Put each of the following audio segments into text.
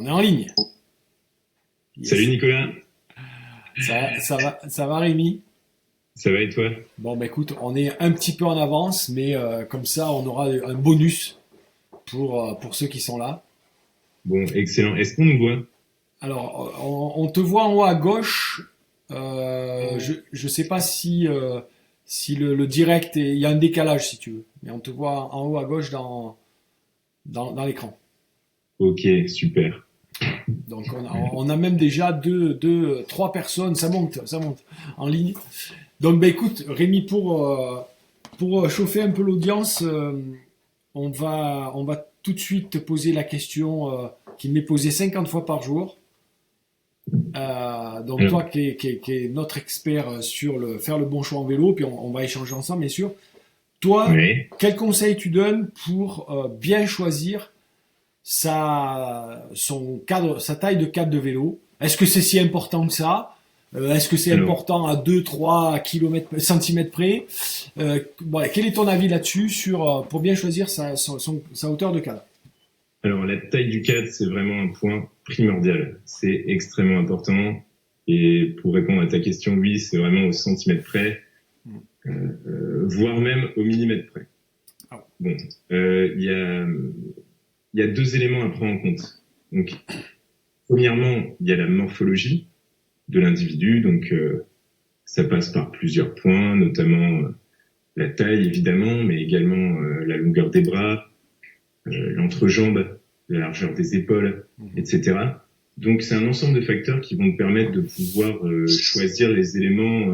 On est en ligne. Salut Yes. Nicolas, Ça va Rémi? ça va et toi? Bon, bah écoute, on est un petit peu en avance, mais comme ça, on aura un bonus pour ceux qui sont là. Bon, excellent. Est-ce qu'on nous voit? Alors, on te voit en haut à gauche. Je sais pas si le direct, il y a un décalage si tu veux, mais on te voit en haut à gauche dans l'écran. Ok, super. Donc, on a même déjà trois personnes, ça monte en ligne. Donc, bah, écoute, Rémi, pour chauffer un peu l'audience, on va tout de suite te poser la question qui m'est posée 50 fois par jour. Donc, Alors, toi qui est notre expert sur faire le bon choix en vélo, puis on va échanger ensemble, bien sûr. Toi, ouais. quel conseil tu donnes pour bien choisir son cadre, sa taille de cadre de vélo? Est-ce que c'est si important que ça? Est-ce que c'est Alors, important à 2, 3 centimètres près? Voilà, quel est ton avis là-dessus pour bien choisir sa hauteur de cadre? alors, la taille du cadre, c'est vraiment un point primordial. C'est extrêmement important. Et pour répondre à ta question, oui, c'est vraiment au centimètre près, voire même au millimètre près. Ah, Bon, il y a deux éléments à prendre en compte. Donc, premièrement, il y a la morphologie de l'individu. Donc, ça passe par plusieurs points, notamment la taille évidemment, mais également la longueur des bras, l'entrejambe, la largeur des épaules, mhm. etc. Donc c'est un ensemble de facteurs qui vont te permettre de pouvoir choisir les éléments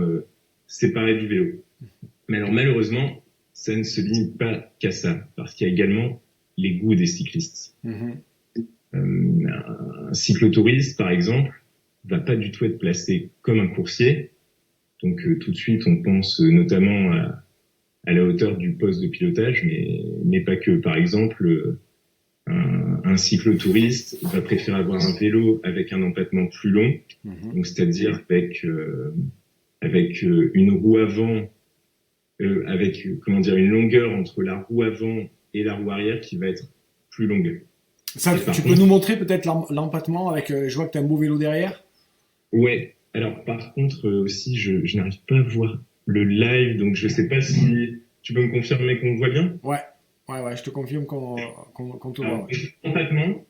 séparés du vélo. Mais alors malheureusement, ça ne se limite pas qu'à ça, parce qu'il y a également les goûts des cyclistes. Mhm. Un cyclotouriste, par exemple, va pas du tout être placé comme un coursier. Donc tout de suite, on pense notamment à la hauteur du poste de pilotage, mais pas que. Par exemple, un cyclotouriste va préférer avoir un vélo avec un empattement plus long, Mhm. donc c'est-à-dire avec une roue avant, avec comment dire une longueur entre la roue avant et la roue arrière qui va être plus longue. Ça, Et par tu peux contre, nous montrer peut-être l'empattement avec. Je vois que tu as un beau vélo derrière. ouais. Alors par contre aussi, je n'arrive pas à voir le live, donc je sais pas si tu peux me confirmer qu'on me voit bien. Ouais, ouais, je te confirme qu'on te voit. Alors Ouais. concrètement,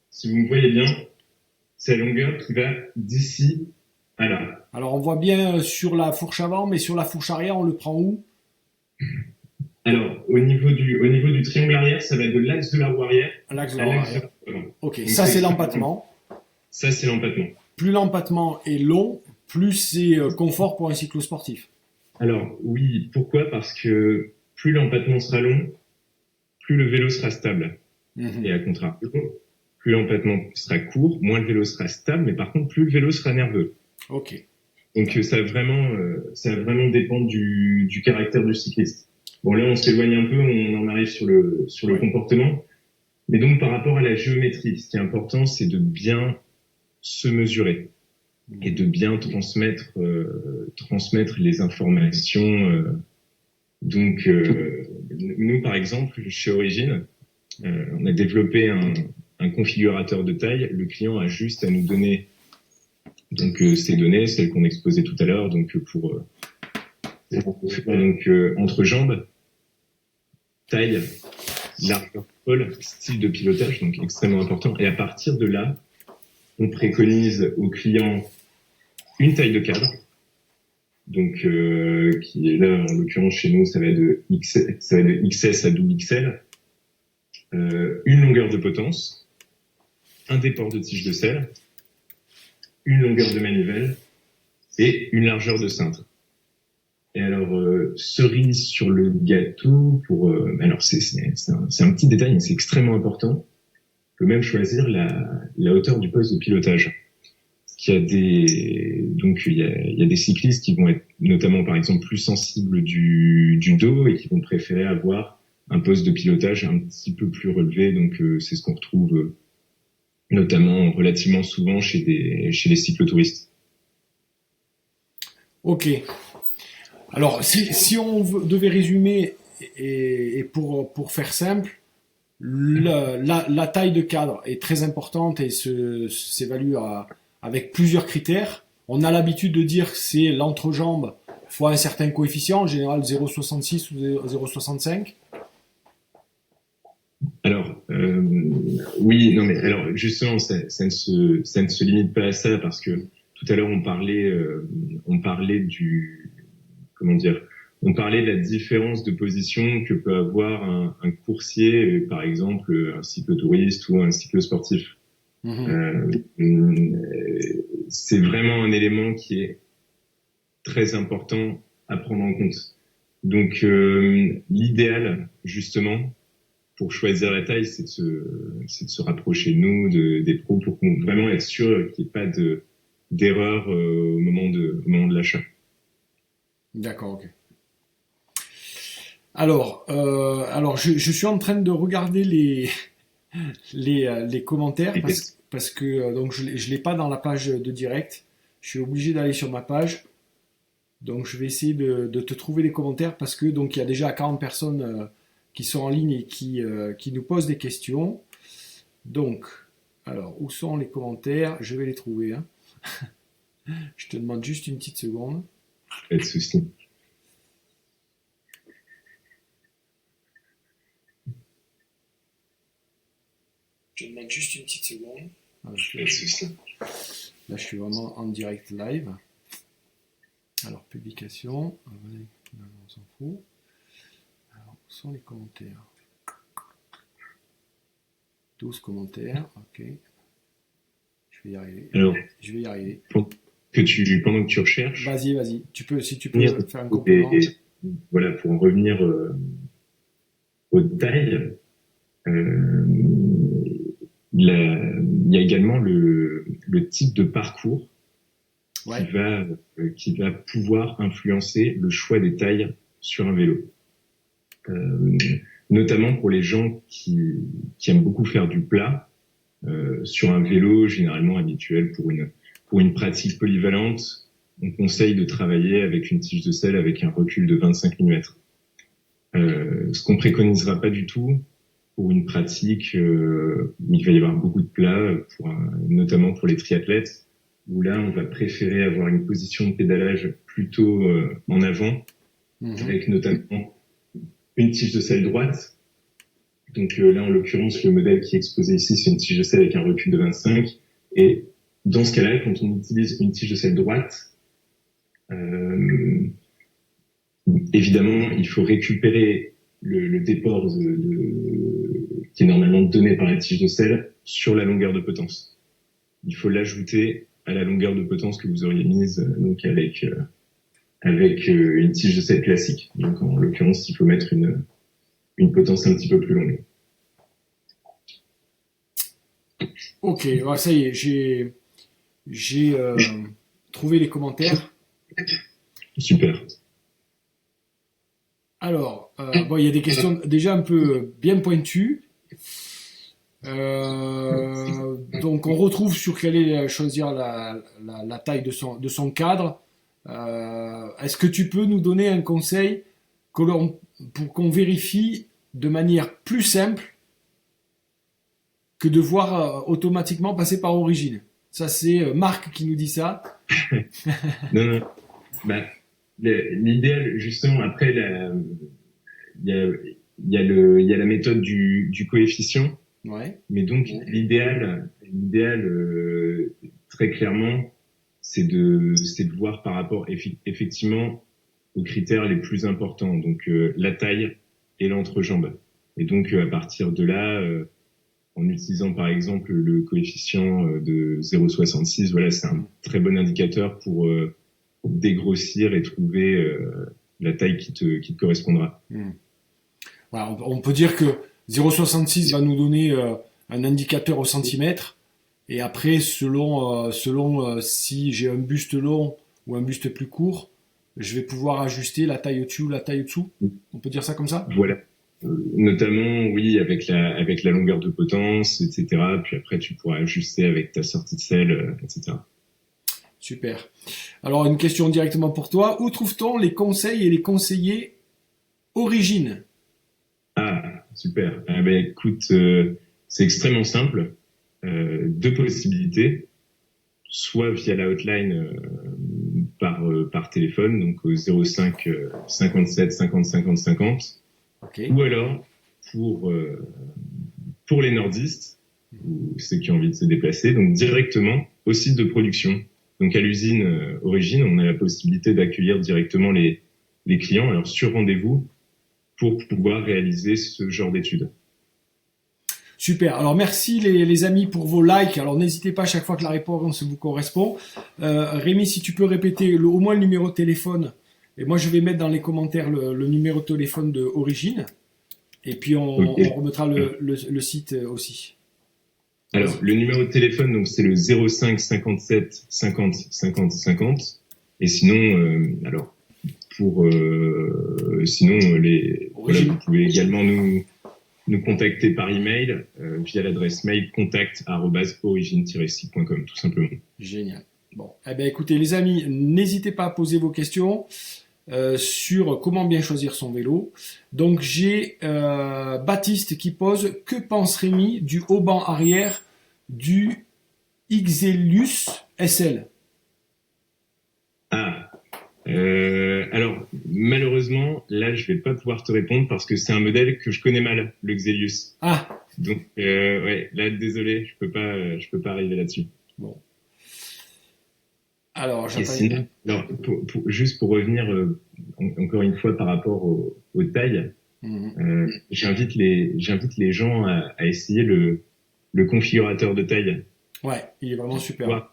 si vous me voyez bien, c'est la longueur qui va d'ici à là. Alors, on voit bien sur la fourche avant, mais sur la fourche arrière, on le prend où? Alors, au niveau du triangle arrière, ça va de l'axe de la roue arrière L'axe de la à roue l'axe de arrière. la roue avant. Ok, Donc, ça c'est c'est extrêmement important. l'empattement. Ça, c'est l'empattement. Plus l'empattement est long, plus c'est confort pour un cyclosportif. Alors, oui, pourquoi? Parce que plus l'empattement sera long, plus le vélo sera stable. Et Mhm. à contrario, plus l'empattement sera court, moins le vélo sera stable, mais par contre, plus le vélo sera nerveux. Ok. Donc, ça va vraiment dépendre du caractère du cycliste. Bon, là, on s'éloigne un peu, on en arrive sur le Ouais. comportement. Mais donc, par rapport à la géométrie, ce qui est important, c'est de bien se mesurer et Mhm. de bien transmettre les informations. Donc, nous, par exemple, chez Origine, on a développé un configurateur de taille. Le client a juste à nous donner donc ces données, celles qu'on exposait tout à l'heure, donc pour faire donc entre jambes, taille, largeur, pôle, style de pilotage, donc extrêmement important. Et à partir de là, on préconise au client une taille de cadre, donc qui est là en l'occurrence chez nous, ça va de XS à double XL, une longueur de potence, un déport de tige de selle, une longueur de manivelle et une largeur de cintre. Et alors cerise sur le gâteau alors c'est un petit détail mais c'est extrêmement important. On peut même choisir la hauteur du poste de pilotage. Il y a des cyclistes qui vont être notamment par exemple plus sensibles du dos et qui vont préférer avoir un poste de pilotage un petit peu plus relevé. Donc c'est ce qu'on retrouve notamment relativement souvent chez les cyclotouristes. Ok. Alors, si on devait résumer et pour faire simple, la taille de cadre est très importante et s'évalue avec plusieurs critères. On a l'habitude de dire que c'est l'entrejambe fois un certain coefficient, en général 0,66 ou 0,65. Alors, oui, non, mais alors justement, ça ne se limite pas à ça parce que tout à l'heure on parlait comment dire, on parlait de la différence de position que peut avoir un coursier, par exemple un cyclotouriste ou un cyclosportif. C'est vraiment un élément qui est très important à prendre en compte. Donc, l'idéal, justement, pour choisir la taille, c'est de se rapprocher de nous, des pros, pour vraiment être sûr qu'il n'y ait pas d'erreur au moment de l'achat. D'accord, ok. Alors, je suis en train de regarder les commentaires parce que donc je l'ai pas dans la page de direct. Je suis obligé d'aller sur ma page. Donc je vais essayer de te trouver les commentaires parce que donc il y a déjà 40 personnes qui sont en ligne et qui nous posent des questions. Donc, alors où sont les commentaires? Je vais les trouver. Hein. Je te demande juste une petite seconde. Pas de souci. Je te demande juste une petite seconde. Pas de souci. Là, je suis vraiment en direct live. Alors, publication. On s'en fout. Alors, où sont les commentaires? 12 commentaires. Ok. Je vais y arriver. Alors, je vais y arriver. Pendant que tu recherches. Vas-y. Si tu peux faire un complément. Voilà, pour en revenir aux tailles, il y a également le type de parcours qui va pouvoir influencer le choix des tailles sur un vélo. Notamment pour les gens qui aiment beaucoup faire du plat sur un vélo généralement habituel pour une pratique polyvalente. On conseille de travailler avec une tige de selle avec un recul de 25 mm. Ce qu'on préconisera pas du tout pour une pratique où il va y avoir beaucoup de plats, notamment pour les triathlètes, où là on va préférer avoir une position de pédalage plutôt en avant, avec notamment une tige de selle droite. Donc là en l'occurrence le modèle qui est exposé ici c'est une tige de selle avec un recul de 25, et dans ce cas-là quand on utilise une tige de selle droite, évidemment, il faut récupérer le déport qui est normalement donné par la tige de selle sur la longueur de potence. Il faut l'ajouter à la longueur de potence que vous auriez mise donc avec une tige de selle classique. Donc en l'occurrence, il faut mettre une potence un petit peu plus longue. Ok, ça y est, j'ai trouvé les commentaires. Super. Alors, il y a des questions déjà un peu bien pointues. Donc, on retrouve sur quelle est choisir la taille de son cadre. Est-ce que tu peux nous donner un conseil pour qu'on vérifie de manière plus simple que de voir automatiquement passer par origine? Ça, c'est Marc qui nous dit ça. Non. L'idéal, justement, après, il y a la méthode du coefficient. Ouais. Mais donc, l'idéal, très clairement, c'est de voir par rapport, effectivement, aux critères les plus importants. Donc, la taille et l'entrejambe. Et donc, à partir de là, en utilisant, par exemple, le coefficient de 0,66, voilà, c'est un très bon indicateur pour dégrossir et trouver la taille qui te correspondra. Voilà, on peut dire que 0,66 va nous donner un indicateur au centimètre, et après selon si j'ai un buste long ou un buste plus court, je vais pouvoir ajuster la taille au-dessus ou la taille au-dessous. On peut dire ça comme ça? Voilà. Notamment, oui, avec la longueur de potence, etc. Puis après, tu pourras ajuster avec ta sortie de selle, etc. Super. Alors, une question directement pour toi. Où trouve-t-on les conseils et les conseillers Origine? Ah, super. Écoute, c'est extrêmement simple. Deux possibilités. Soit via la hotline par téléphone, donc au 05 57 50 50 50, Ok. ou alors pour les nordistes ou ceux qui ont envie de se déplacer, donc directement au site de production. Donc à l'usine Origine, on a la possibilité d'accueillir directement les clients, alors sur rendez-vous, pour pouvoir réaliser ce genre d'études. Super. Alors merci les amis pour vos likes. Alors n'hésitez pas à chaque fois que la réponse vous correspond. Rémi, si tu peux répéter au moins le numéro de téléphone. Et moi je vais mettre dans les commentaires le numéro de téléphone de Origine. Et puis on remettra le site aussi. Alors le numéro de téléphone, donc c'est le 05 57 50 50 50. Et sinon, alors sinon voilà, vous pouvez également nous contacter par email via l'adresse mail contact@origine-site.com, tout simplement. Génial. Bon, eh bien écoutez les amis, n'hésitez pas à poser vos questions sur comment bien choisir son vélo. Donc j'ai Baptiste qui pose: que pense Rémi du haut banc arrière du Xelius SL? Alors malheureusement, là je vais pas pouvoir te répondre parce que c'est un modèle que je connais mal, le Xelius. Ah. Donc ouais, là désolé, je peux pas arriver là-dessus. Bon. Alors j'attends. Sinon, alors, juste pour revenir encore une fois par rapport aux tailles, j'invite les gens à essayer le configurateur de taille. Ouais, il est vraiment super.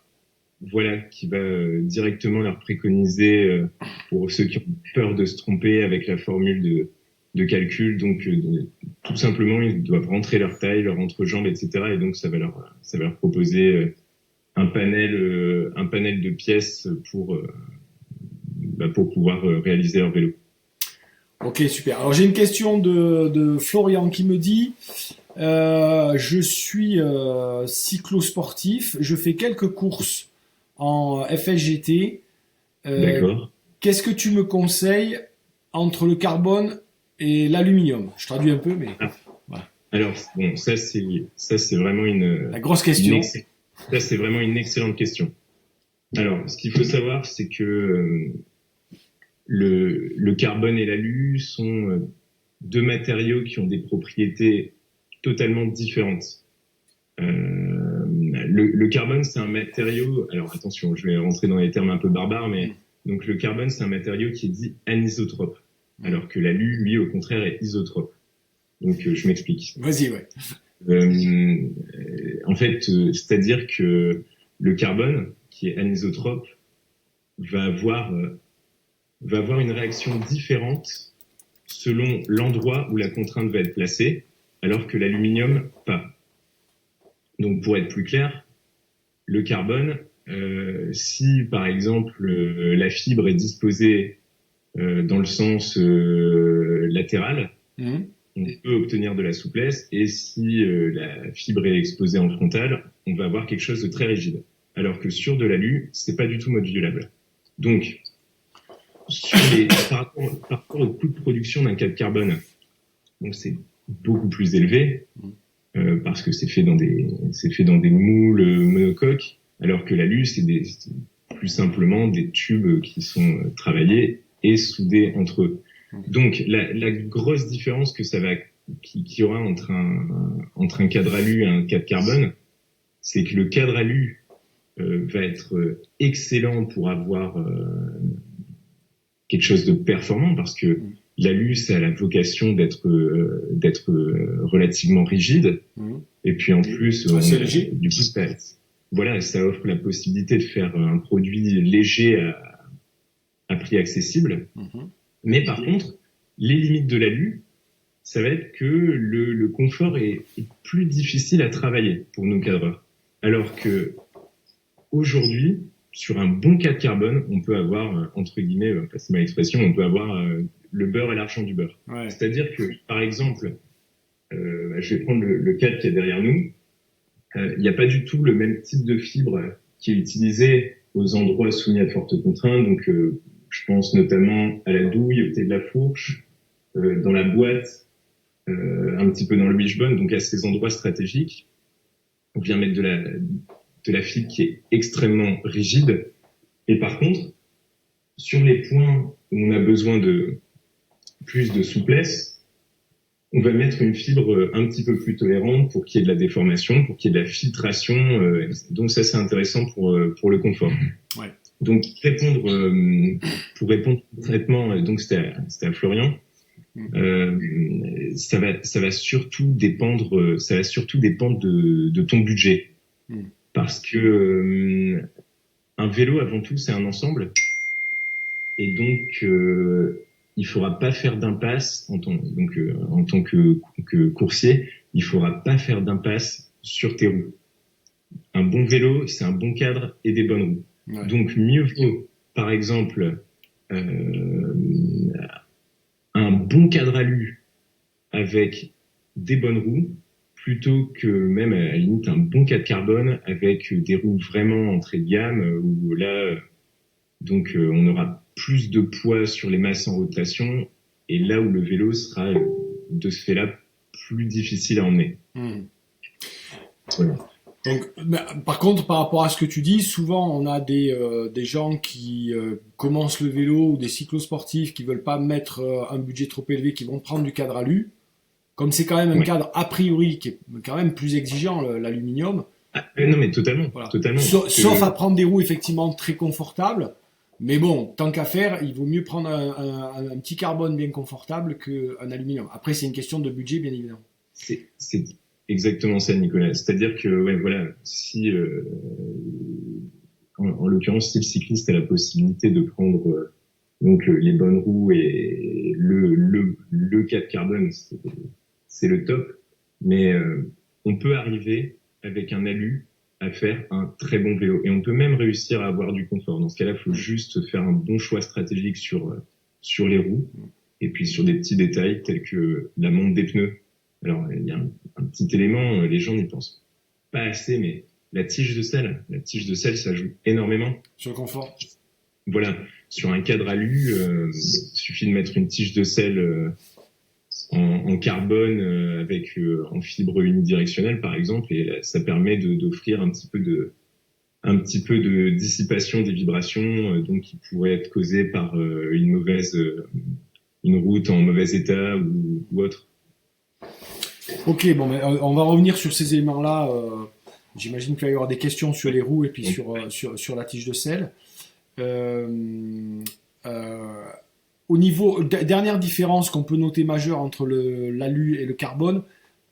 Voilà, qui va directement leur préconiser, pour ceux qui ont peur de se tromper avec la formule de calcul. Donc, tout simplement, ils doivent rentrer leur taille, leur entrejambe, etc. Et donc, ça va leur proposer un panel de pièces pour pouvoir réaliser leur vélo. Ok, super. Alors, j'ai une question de Florian qui me dit: je suis cyclosportif, je fais quelques courses en FSGT. D'accord. Qu'est-ce que tu me conseilles entre le carbone et l'aluminium? Je traduis un peu, mais voilà. Alors bon, ça c'est vraiment la grosse question. Ça c'est vraiment une excellente question. Alors, ce qu'il faut savoir, c'est que le carbone et l'alu sont deux matériaux qui ont des propriétés totalement différentes. Le carbone, c'est un matériau. Alors attention, je vais rentrer dans les termes un peu barbares, mais donc le carbone, c'est un matériau qui est dit anisotrope, alors que l'alu, lui, au contraire, est isotrope. Donc je m'explique. Vas-y, ouais. En fait, c'est-à-dire que le carbone, qui est anisotrope, va avoir une réaction différente selon l'endroit où la contrainte va être placée, alors que l'aluminium, pas. Donc, pour être plus clair, le carbone, si par exemple la fibre est disposée dans le sens latéral, on peut obtenir de la souplesse, et si la fibre est exposée en frontal, on va avoir quelque chose de très rigide. Alors que sur de l'alu, c'est pas du tout modulable. Donc, par rapport au coût de production d'un cadre carbone, donc c'est beaucoup plus élevé. Parce que c'est fait dans des moules monocoques, alors que l'alu, c'est plus simplement des tubes qui sont travaillés et soudés entre eux. Donc, la grosse différence qu'il y aura entre un cadre alu et un cadre carbone, c'est que le cadre alu va être excellent pour avoir quelque chose de performant, parce que l'alu, ça a la vocation d'être relativement rigide. Et puis en plus, du coup, ça offre la possibilité de faire un produit léger à prix accessible. Mais par contre, les limites de l'alu, ça va être que le confort est plus difficile à travailler pour nos cadreurs. Alors que aujourd'hui, sur un bon cadre carbone, on peut avoir, entre guillemets, passez-moi l'expression, on peut avoir le beurre et l'argent du beurre. Ouais. C'est-à-dire que, par exemple, je vais prendre le cadre qui est derrière nous. Il n'y a pas du tout le même type de fibre qui est utilisé aux endroits soumis à forte contrainte. Donc, je pense notamment à la douille, au thé de la fourche, dans la boîte. un petit peu dans le wishbone, donc à ces endroits stratégiques, on vient mettre de la fibre qui est extrêmement rigide. Et par contre, sur les points où on a besoin de plus de souplesse, on va mettre une fibre un petit peu plus tolérante pour qu'il y ait de la déformation, pour qu'il y ait de la filtration. Donc ça, c'est intéressant pour le confort. Ouais. Donc pour répondre concrètement, donc c'était à Florian. Ça va surtout dépendre de ton budget, parce que un vélo avant tout c'est un ensemble, et donc il faudra pas faire d'impasse en tant que coursier, il faudra pas faire d'impasse sur tes roues. Un bon vélo, c'est un bon cadre et des bonnes roues. Ouais. Donc mieux vaut, par exemple, un bon cadre alu avec des bonnes roues, plutôt que même à la limite un bon cadre carbone avec des roues vraiment entrée de gamme, où là, donc on aura plus de poids sur les masses en rotation, et là où le vélo sera de ce fait-là plus difficile à emmener. Voilà. Donc, par contre, par rapport à ce que tu dis, souvent on a des gens qui commencent le vélo, ou des cyclosportifs qui veulent pas mettre un budget trop élevé, qui vont prendre du cadre alu. Comme c'est quand même un cadre a priori qui est quand même plus exigeant, l'aluminium. Non mais totalement. Voilà. Totalement. Sauf à prendre des roues effectivement très confortables. Mais bon, tant qu'à faire, il vaut mieux prendre un petit carbone bien confortable qu'un aluminium. Après, c'est une question de budget, bien évidemment. C'est exactement ça, Nicolas. C'est-à-dire que, ouais, voilà, si, en l'occurrence, si le cycliste a la possibilité de prendre donc les bonnes roues et le cadre carbone, c'est le top. Mais on peut arriver avec un alu à faire un très bon vélo, et on peut même réussir à avoir du confort. Dans ce cas-là, il faut juste faire un bon choix stratégique sur les roues, et puis sur des petits détails tels que la monte des pneus. Alors, il y a un petit élément, les gens n'y pensent pas assez, mais la tige de selle, ça joue énormément. Sur le confort. Voilà. Sur un cadre alu, il suffit de mettre une tige de selle en carbone avec en fibre unidirectionnelle, par exemple, et ça permet d'offrir un petit peu de dissipation des vibrations, donc qui pourraient être causées par une route en mauvais état ou autre. Ok, bon, mais on va revenir sur ces éléments-là. J'imagine qu'il va y avoir des questions sur les roues et puis sur la tige de selle. Au niveau, dernière différence qu'on peut noter majeure entre l'alu et le carbone,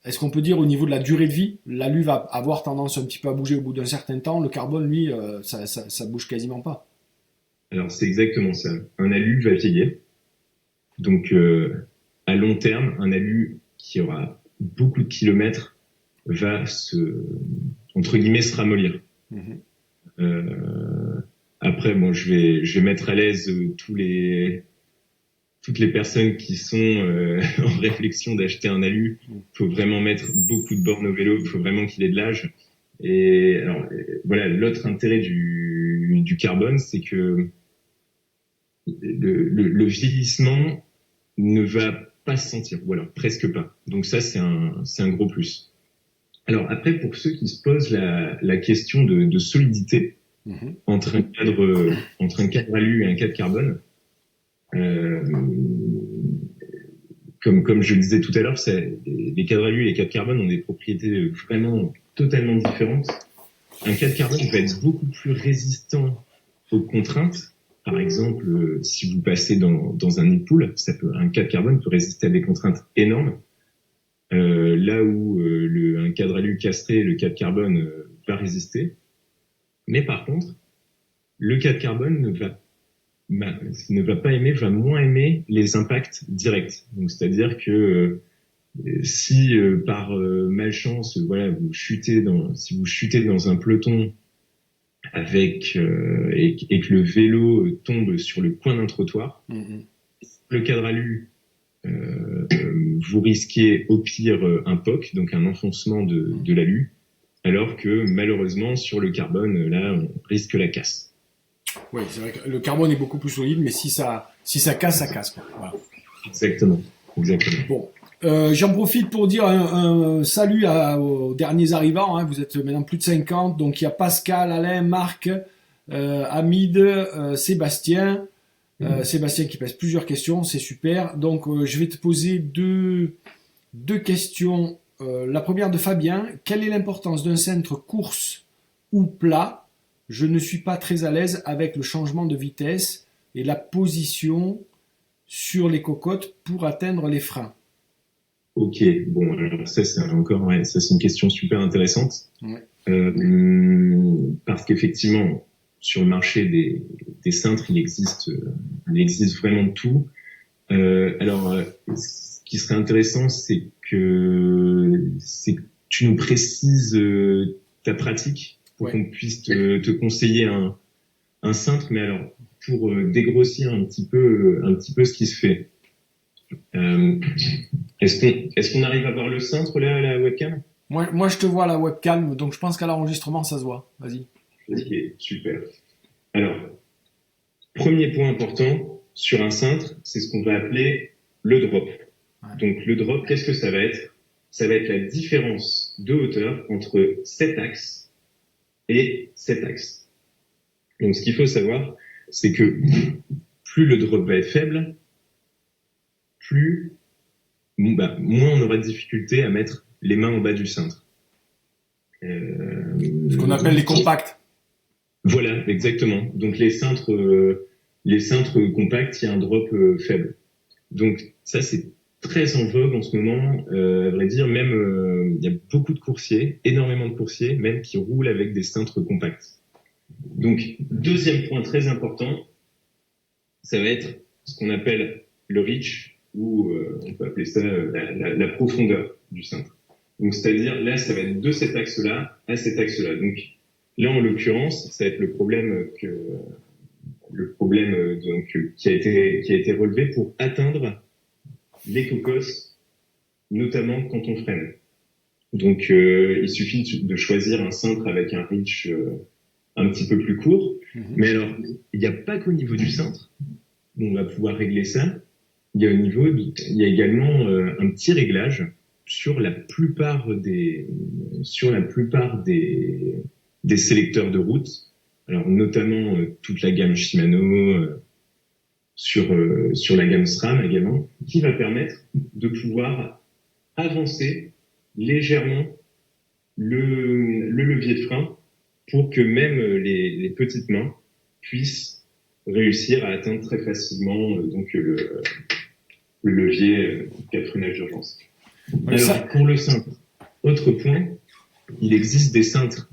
est-ce qu'on peut dire au niveau de la durée de vie, l'alu va avoir tendance un petit peu à bouger au bout d'un certain temps, le carbone, lui, ça bouge quasiment pas. Alors c'est exactement ça. Un alu va vieillir. Donc à long terme, un alu qui aura beaucoup de kilomètres va entre guillemets se ramollir. Après, bon, je vais mettre à l'aise toutes les personnes qui sont en réflexion d'acheter un alu. Il faut vraiment mettre beaucoup de bornes au vélo, il faut vraiment qu'il ait de l'âge. Et alors, voilà, l'autre intérêt du carbone, c'est que le vieillissement ne va pas se sentir, ou alors presque pas. Donc ça, c'est un gros plus. Alors après, pour ceux qui se posent la question de solidité entre un cadre alu et un cadre carbone, comme je le disais tout à l'heure, les cadres alu et les cadres carbone ont des propriétés vraiment totalement différentes. Un cadre carbone va être beaucoup plus résistant aux contraintes. Par exemple, si vous passez dans un nid de poule, un cadre carbone peut résister à des contraintes énormes. Là où un cadre alu castré, le cadre carbone va résister. Mais par contre, le cadre carbone va moins aimer les impacts directs. Donc, c'est-à-dire que si par malchance, voilà, si vous chutez dans un peloton et que le vélo tombe sur le coin d'un trottoir, le cadre alu, vous risquez au pire un POC, donc un enfoncement de l'alu, alors que malheureusement sur le carbone, là, on risque la casse. Oui, c'est vrai que le carbone est beaucoup plus solide, mais si ça casse, ça casse. Quoi. Voilà. Exactement. Bon, J'en profite pour dire un salut aux derniers arrivants. Hein. Vous êtes maintenant plus de 50. Donc il y a Pascal, Alain, Marc, Hamid, Sébastien. Sébastien qui pose plusieurs questions, c'est super. Donc je vais te poser deux questions. La première de Fabien. Quelle est l'importance d'un centre course ou plat? Je ne suis pas très à l'aise avec le changement de vitesse et la position sur les cocottes pour atteindre les freins. Ok, bon, alors ça c'est ça c'est une question super intéressante. Ouais. Parce qu'effectivement, sur le marché des cintres, il existe vraiment de tout. Ce qui serait intéressant, c'est que tu nous précises ta pratique pour qu'on puisse te conseiller un cintre, mais alors pour dégrossir un petit peu ce qui se fait. Est-ce qu'on arrive à voir le cintre là à la webcam? Moi, je te vois à la webcam, donc je pense qu'à l'enregistrement, ça se voit. Vas-y. Ok, super. Alors, premier point important sur un cintre, c'est ce qu'on va appeler le drop. Ouais. Donc, le drop, qu'est-ce que ça va être? Ça va être la différence de hauteur entre cet axe et cet axe. Donc, ce qu'il faut savoir, c'est que plus le drop va être faible, moins on aura de difficulté à mettre les mains en bas du cintre. Ce qu'on appelle les compacts. Voilà, exactement. Donc les cintres compacts, il y a un drop faible. Donc ça, c'est très en vogue en ce moment. À vrai dire, même il y a beaucoup de coursiers, énormément de coursiers, même qui roulent avec des cintres compacts. Donc deuxième point très important, ça va être ce qu'on appelle le reach, ou on peut appeler ça la profondeur du cintre. Donc c'est-à-dire là, ça va être de cet axe-là à cet axe-là. Donc là, en l'occurrence, ça va être le problème qui a été relevé pour atteindre les cocosses, notamment quand on freine. Donc, il suffit de choisir un cintre avec un reach un petit peu plus court. Mm-hmm. Mais alors, il n'y a pas qu'au niveau du cintre où on va pouvoir régler ça. Il y a également un petit réglage sur la plupart des sélecteurs de route, alors notamment toute la gamme Shimano, sur la gamme SRAM également, qui va permettre de pouvoir avancer légèrement le levier de frein pour que même les petites mains puissent réussir à atteindre très facilement le levier de freinage d'urgence. Alors, pour le cintre, autre point, il existe des cintres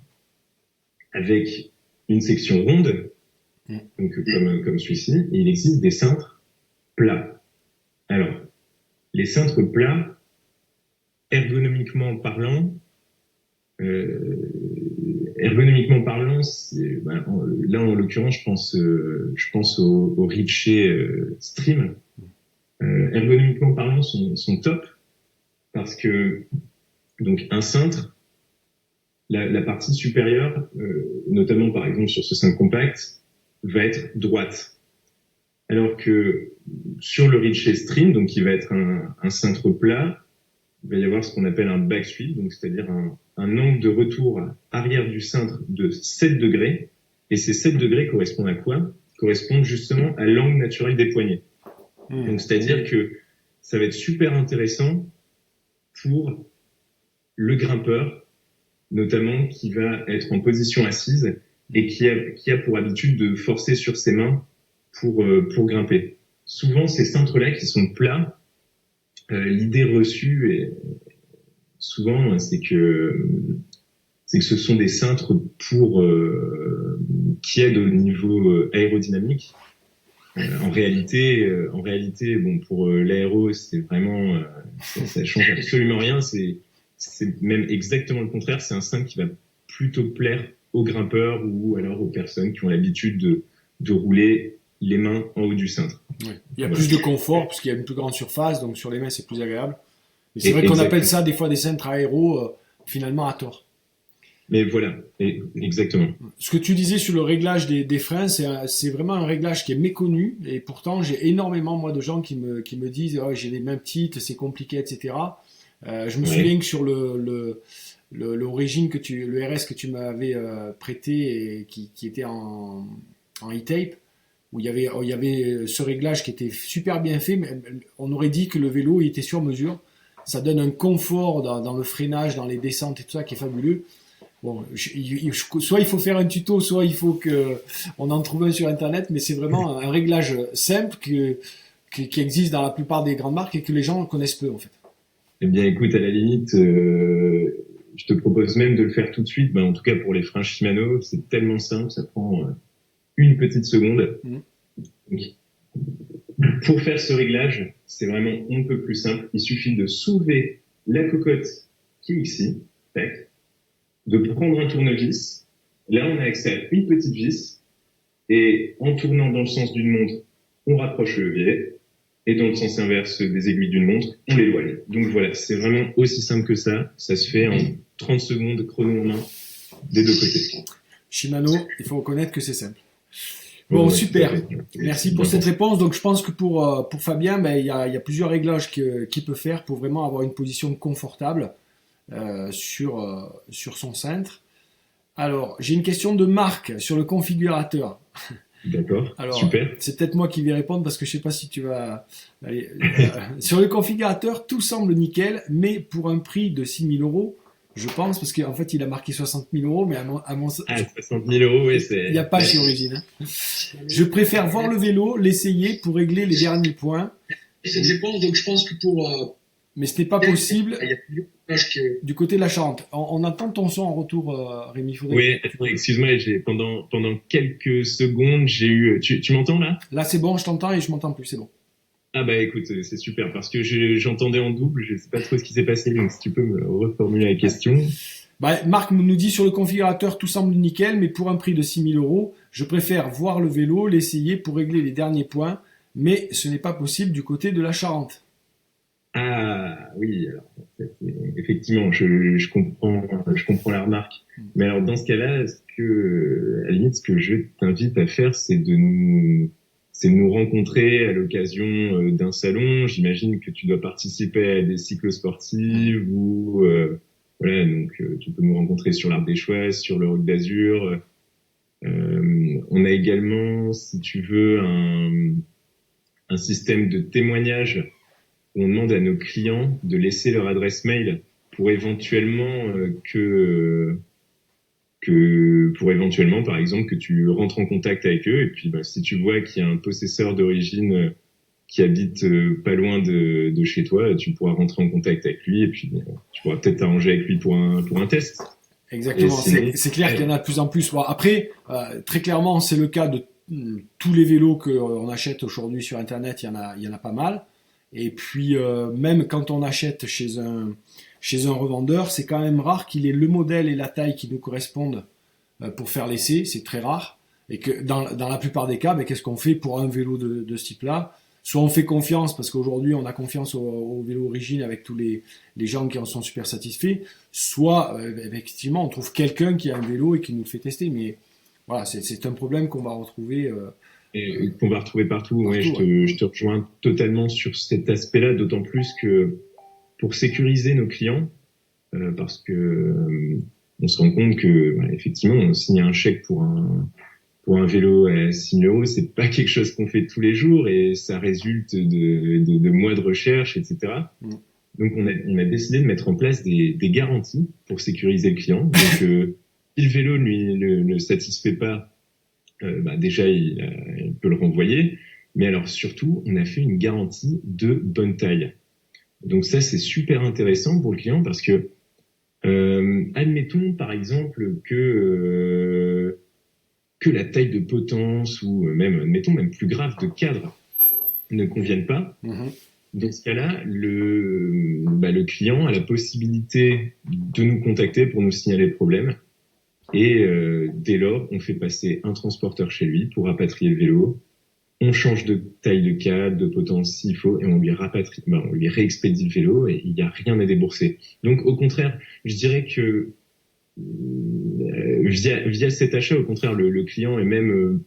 avec une section ronde, donc comme celui-ci, et il existe des cintres plats. Alors, les cintres plats, ergonomiquement parlant, là en l'occurrence, je pense au Ritchey Stream. Ergonomiquement parlant, sont top parce que donc un cintre, la partie supérieure, notamment par exemple sur ce cintre compact, va être droite. Alors que sur le Ritchey Stream, donc qui va être un cintre plat, il va y avoir ce qu'on appelle un back sweep, donc c'est-à-dire un angle de retour arrière du cintre de 7 degrés. Et ces 7 degrés correspondent à quoi? Correspondent justement à l'angle naturel des poignets. Donc c'est-à-dire que ça va être super intéressant pour le grimpeur, notamment qui va être en position assise et qui a pour habitude de forcer sur ses mains pour grimper. Souvent, ces cintres-là qui sont plats, l'idée reçue souvent, c'est que ce sont des cintres qui aident au niveau aérodynamique. En réalité, bon, pour l'aéro, c'est vraiment, ça change absolument rien. C'est même exactement le contraire. C'est un cintre qui va plutôt plaire aux grimpeurs ou alors aux personnes qui ont l'habitude de rouler les mains en haut du cintre. Oui. Il y a plus de confort parce qu'il y a une plus grande surface, donc sur les mains c'est plus agréable. Mais c'est vrai qu'on appelle ça des fois des cintres aéro finalement à tort. Mais voilà, exactement. Ce que tu disais sur le réglage des freins, c'est vraiment un réglage qui est méconnu et pourtant j'ai énormément moi de gens qui me disent oh, j'ai les mains petites, c'est compliqué, etc. Je me souviens que sur l'origine le RS que tu m'avais prêté et qui était en e-tape, où il y avait ce réglage qui était super bien fait, mais on aurait dit que le vélo il était sur mesure. Ça donne un confort dans le freinage, dans les descentes et tout ça qui est fabuleux. Bon, soit il faut faire un tuto, soit il faut que on en trouve un sur internet, mais c'est vraiment un réglage simple qui existe dans la plupart des grandes marques et que les gens connaissent peu en fait. Eh bien, écoute, à la limite, je te propose même de le faire tout de suite. En tout cas, pour les freins Shimano, c'est tellement simple, ça prend une petite seconde. Donc, pour faire ce réglage, c'est vraiment un peu plus simple. Il suffit de soulever la cocotte qui est ici, tac, de prendre un tournevis. Là, on a accès à une petite vis. Et en tournant dans le sens d'une montre, on rapproche le levier. Et dans le sens inverse des aiguilles d'une montre, on l'éloigne. Donc voilà, c'est vraiment aussi simple que ça. Ça se fait en 30 secondes, chrono en main, des deux côtés. Shimano, il faut reconnaître que c'est simple. Bon, super. Merci pour cette réponse. Donc, je pense que pour Fabien, ben, il y a plusieurs réglages qu'il peut faire pour vraiment avoir une position confortable sur son cintre. Alors, j'ai une question de Marc sur le configurateur. D'accord, alors, super. C'est peut-être moi qui vais répondre parce que je sais pas si tu vas... Allez, sur le configurateur, tout semble nickel, mais pour un prix de 6 000 euros, je pense, parce qu'en fait, il a marqué 60 000 euros, mais à mon 60 000 euros, oui, c'est... Il n'y a pas chez Origine. Hein. Je préfère voir le vélo, l'essayer pour régler les derniers points. Cette réponse, donc je pense que pour... Mais ce n'est pas possible du côté de la Charente. On entend ton son en retour, Rémi. Oui, attends, excuse-moi, pendant quelques secondes, j'ai eu... Tu m'entends là ? Là, c'est bon, je t'entends et je m'entends plus, c'est bon. Ah bah écoute, c'est super, parce que j'entendais en double, je sais pas trop ce qui s'est passé, donc si tu peux me reformuler la question. Bah, Marc nous dit sur le configurateur, tout semble nickel, mais pour un prix de 6 000 euros, je préfère voir le vélo, l'essayer pour régler les derniers points, mais ce n'est pas possible du côté de la Charente. Ah oui, alors effectivement, je comprends la remarque. Mais alors dans ce cas-là, à la limite, ce que je t'invite à faire, c'est de nous rencontrer à l'occasion d'un salon. J'imagine que tu dois participer à des cycles sportifs ou voilà, donc tu peux nous rencontrer sur l'Arc des Choix, sur le Roc d'Azur. On a également, si tu veux, un système de témoignage où on demande à nos clients de laisser leur adresse mail pour éventuellement par exemple que tu rentres en contact avec eux, et puis si tu vois qu'il y a un possesseur d'origine qui habite pas loin de chez toi, tu pourras rentrer en contact avec lui et puis tu pourras peut-être t'arranger avec lui pour un test. Exactement, c'est clair qu'il y en a de plus en plus. Bon, après, très clairement, c'est le cas de tous les vélos qu'on achète aujourd'hui sur Internet, il y en a pas mal. Et puis, même quand on achète chez un revendeur, c'est quand même rare qu'il ait le modèle et la taille qui nous correspondent pour faire l'essai. C'est très rare. Et que dans la plupart des cas, qu'est-ce qu'on fait pour un vélo de ce type-là ? Soit on fait confiance, parce qu'aujourd'hui on a confiance au vélo Origine avec tous les gens qui en sont super satisfaits, soit effectivement on trouve quelqu'un qui a un vélo et qui nous le fait tester. Mais voilà, c'est un problème qu'on va retrouver... et qu'on va retrouver partout. Ouais, je te rejoins totalement sur cet aspect-là, d'autant plus que pour sécuriser nos clients, parce que on se rend compte que effectivement, on signe un chèque pour un vélo à 6 000 euros, c'est pas quelque chose qu'on fait tous les jours et ça résulte de mois de recherche, etc. Donc on a décidé de mettre en place des garanties pour sécuriser le client. Donc si le vélo lui ne satisfait pas, déjà il peut le renvoyer, mais alors surtout on a fait une garantie de bonne taille. Donc ça c'est super intéressant pour le client parce que admettons par exemple que la taille de potence ou admettons même plus grave de cadre ne conviennent pas. Dans ce cas-là, le client a la possibilité de nous contacter pour nous signaler le problème. Et dès lors, on fait passer un transporteur chez lui pour rapatrier le vélo. On change de taille de cadre, de potence s'il faut, et on lui réexpédie le vélo et il n'y a rien à débourser. Donc au contraire, je dirais que via cet achat, au contraire, le client est même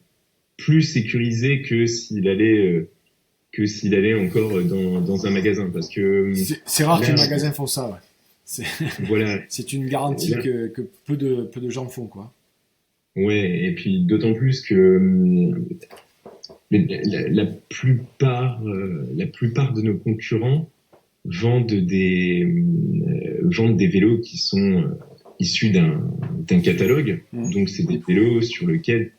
plus sécurisé que s'il allait encore dans un magasin, parce que C'est rare que les là, magasins font ça, ouais. C'est voilà, c'est une garantie là, que peu de gens font, quoi. ouais, et puis d'autant plus que la plupart de nos concurrents vendent des vélos qui sont issus d'un catalogue. Mm. Donc c'est des vélos sur lesquels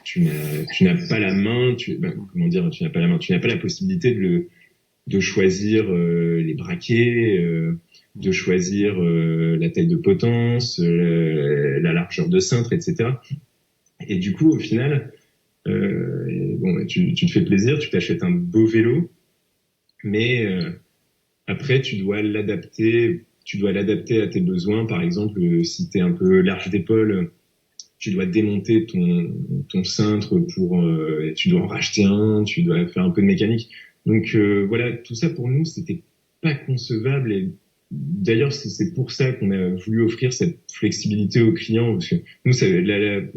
tu n'as pas la main, comment dire, tu n'as pas la main, tu n'as pas la possibilité de choisir les braquets, de choisir la taille de potence, la largeur de cintre, etc. Et du coup, au final, bon, tu te fais plaisir, tu t'achètes un beau vélo, mais après, tu dois l'adapter à tes besoins. Par exemple, si tu es un peu large d'épaule, tu dois démonter ton cintre tu dois en racheter un, tu dois faire un peu de mécanique. Donc voilà, tout ça pour nous, c'était pas concevable. Et d'ailleurs, c'est pour ça qu'on a voulu offrir cette flexibilité aux clients, parce que nous,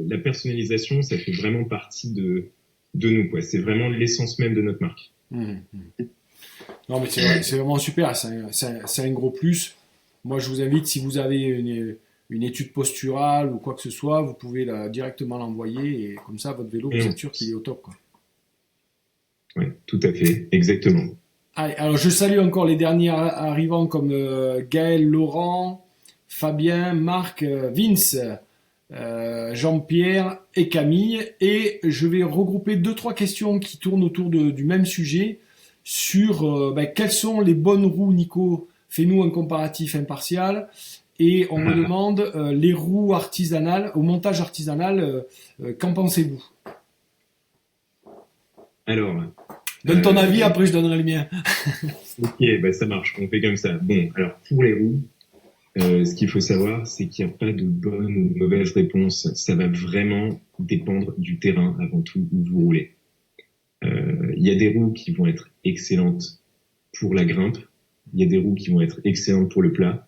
la personnalisation, ça fait vraiment partie de nous, quoi. C'est vraiment l'essence même de notre marque. Mm. Non, mais c'est vraiment super, c'est un gros plus. Moi, je vous invite, si vous avez une étude posturale ou quoi que ce soit, vous pouvez directement l'envoyer et comme ça, votre vélo, vous êtes sûr qu'il est au top, quoi. Ouais, tout à fait, exactement. Allez, alors je salue encore les derniers arrivants comme Gaël, Laurent, Fabien, Marc, Vince, Jean-Pierre et Camille. Et je vais regrouper deux, trois questions qui tournent autour du même sujet sur quelles sont les bonnes roues, Nico. Fais-nous un comparatif impartial. Et on me demande les roues artisanales, au montage artisanal, qu'en pensez-vous? Alors, Donne ton avis, après je donnerai le mien. ok, bah ça marche, on fait comme ça. Bon, alors pour les roues, ce qu'il faut savoir, c'est qu'il n'y a pas de bonne ou de mauvaise réponse. Ça va vraiment dépendre du terrain avant tout où vous roulez. Il y a des roues qui vont être excellentes pour la grimpe. Il y a des roues qui vont être excellentes pour le plat.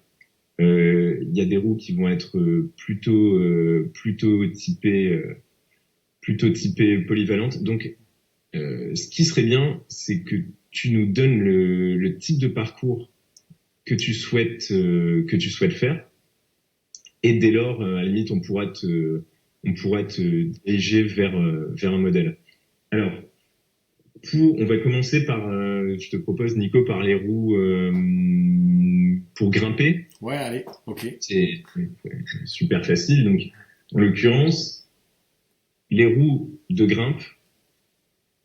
Il y a des roues qui vont être plutôt typées polyvalentes. Donc, ce qui serait bien, c'est que tu nous donnes le type de parcours que tu souhaites faire, et dès lors, à la limite, on pourra te diriger vers un modèle. Alors, on va commencer par, je te propose, Nico, par les roues pour grimper. Ouais, allez, ok. C'est super facile. Donc, en l'occurrence, les roues de grimpe,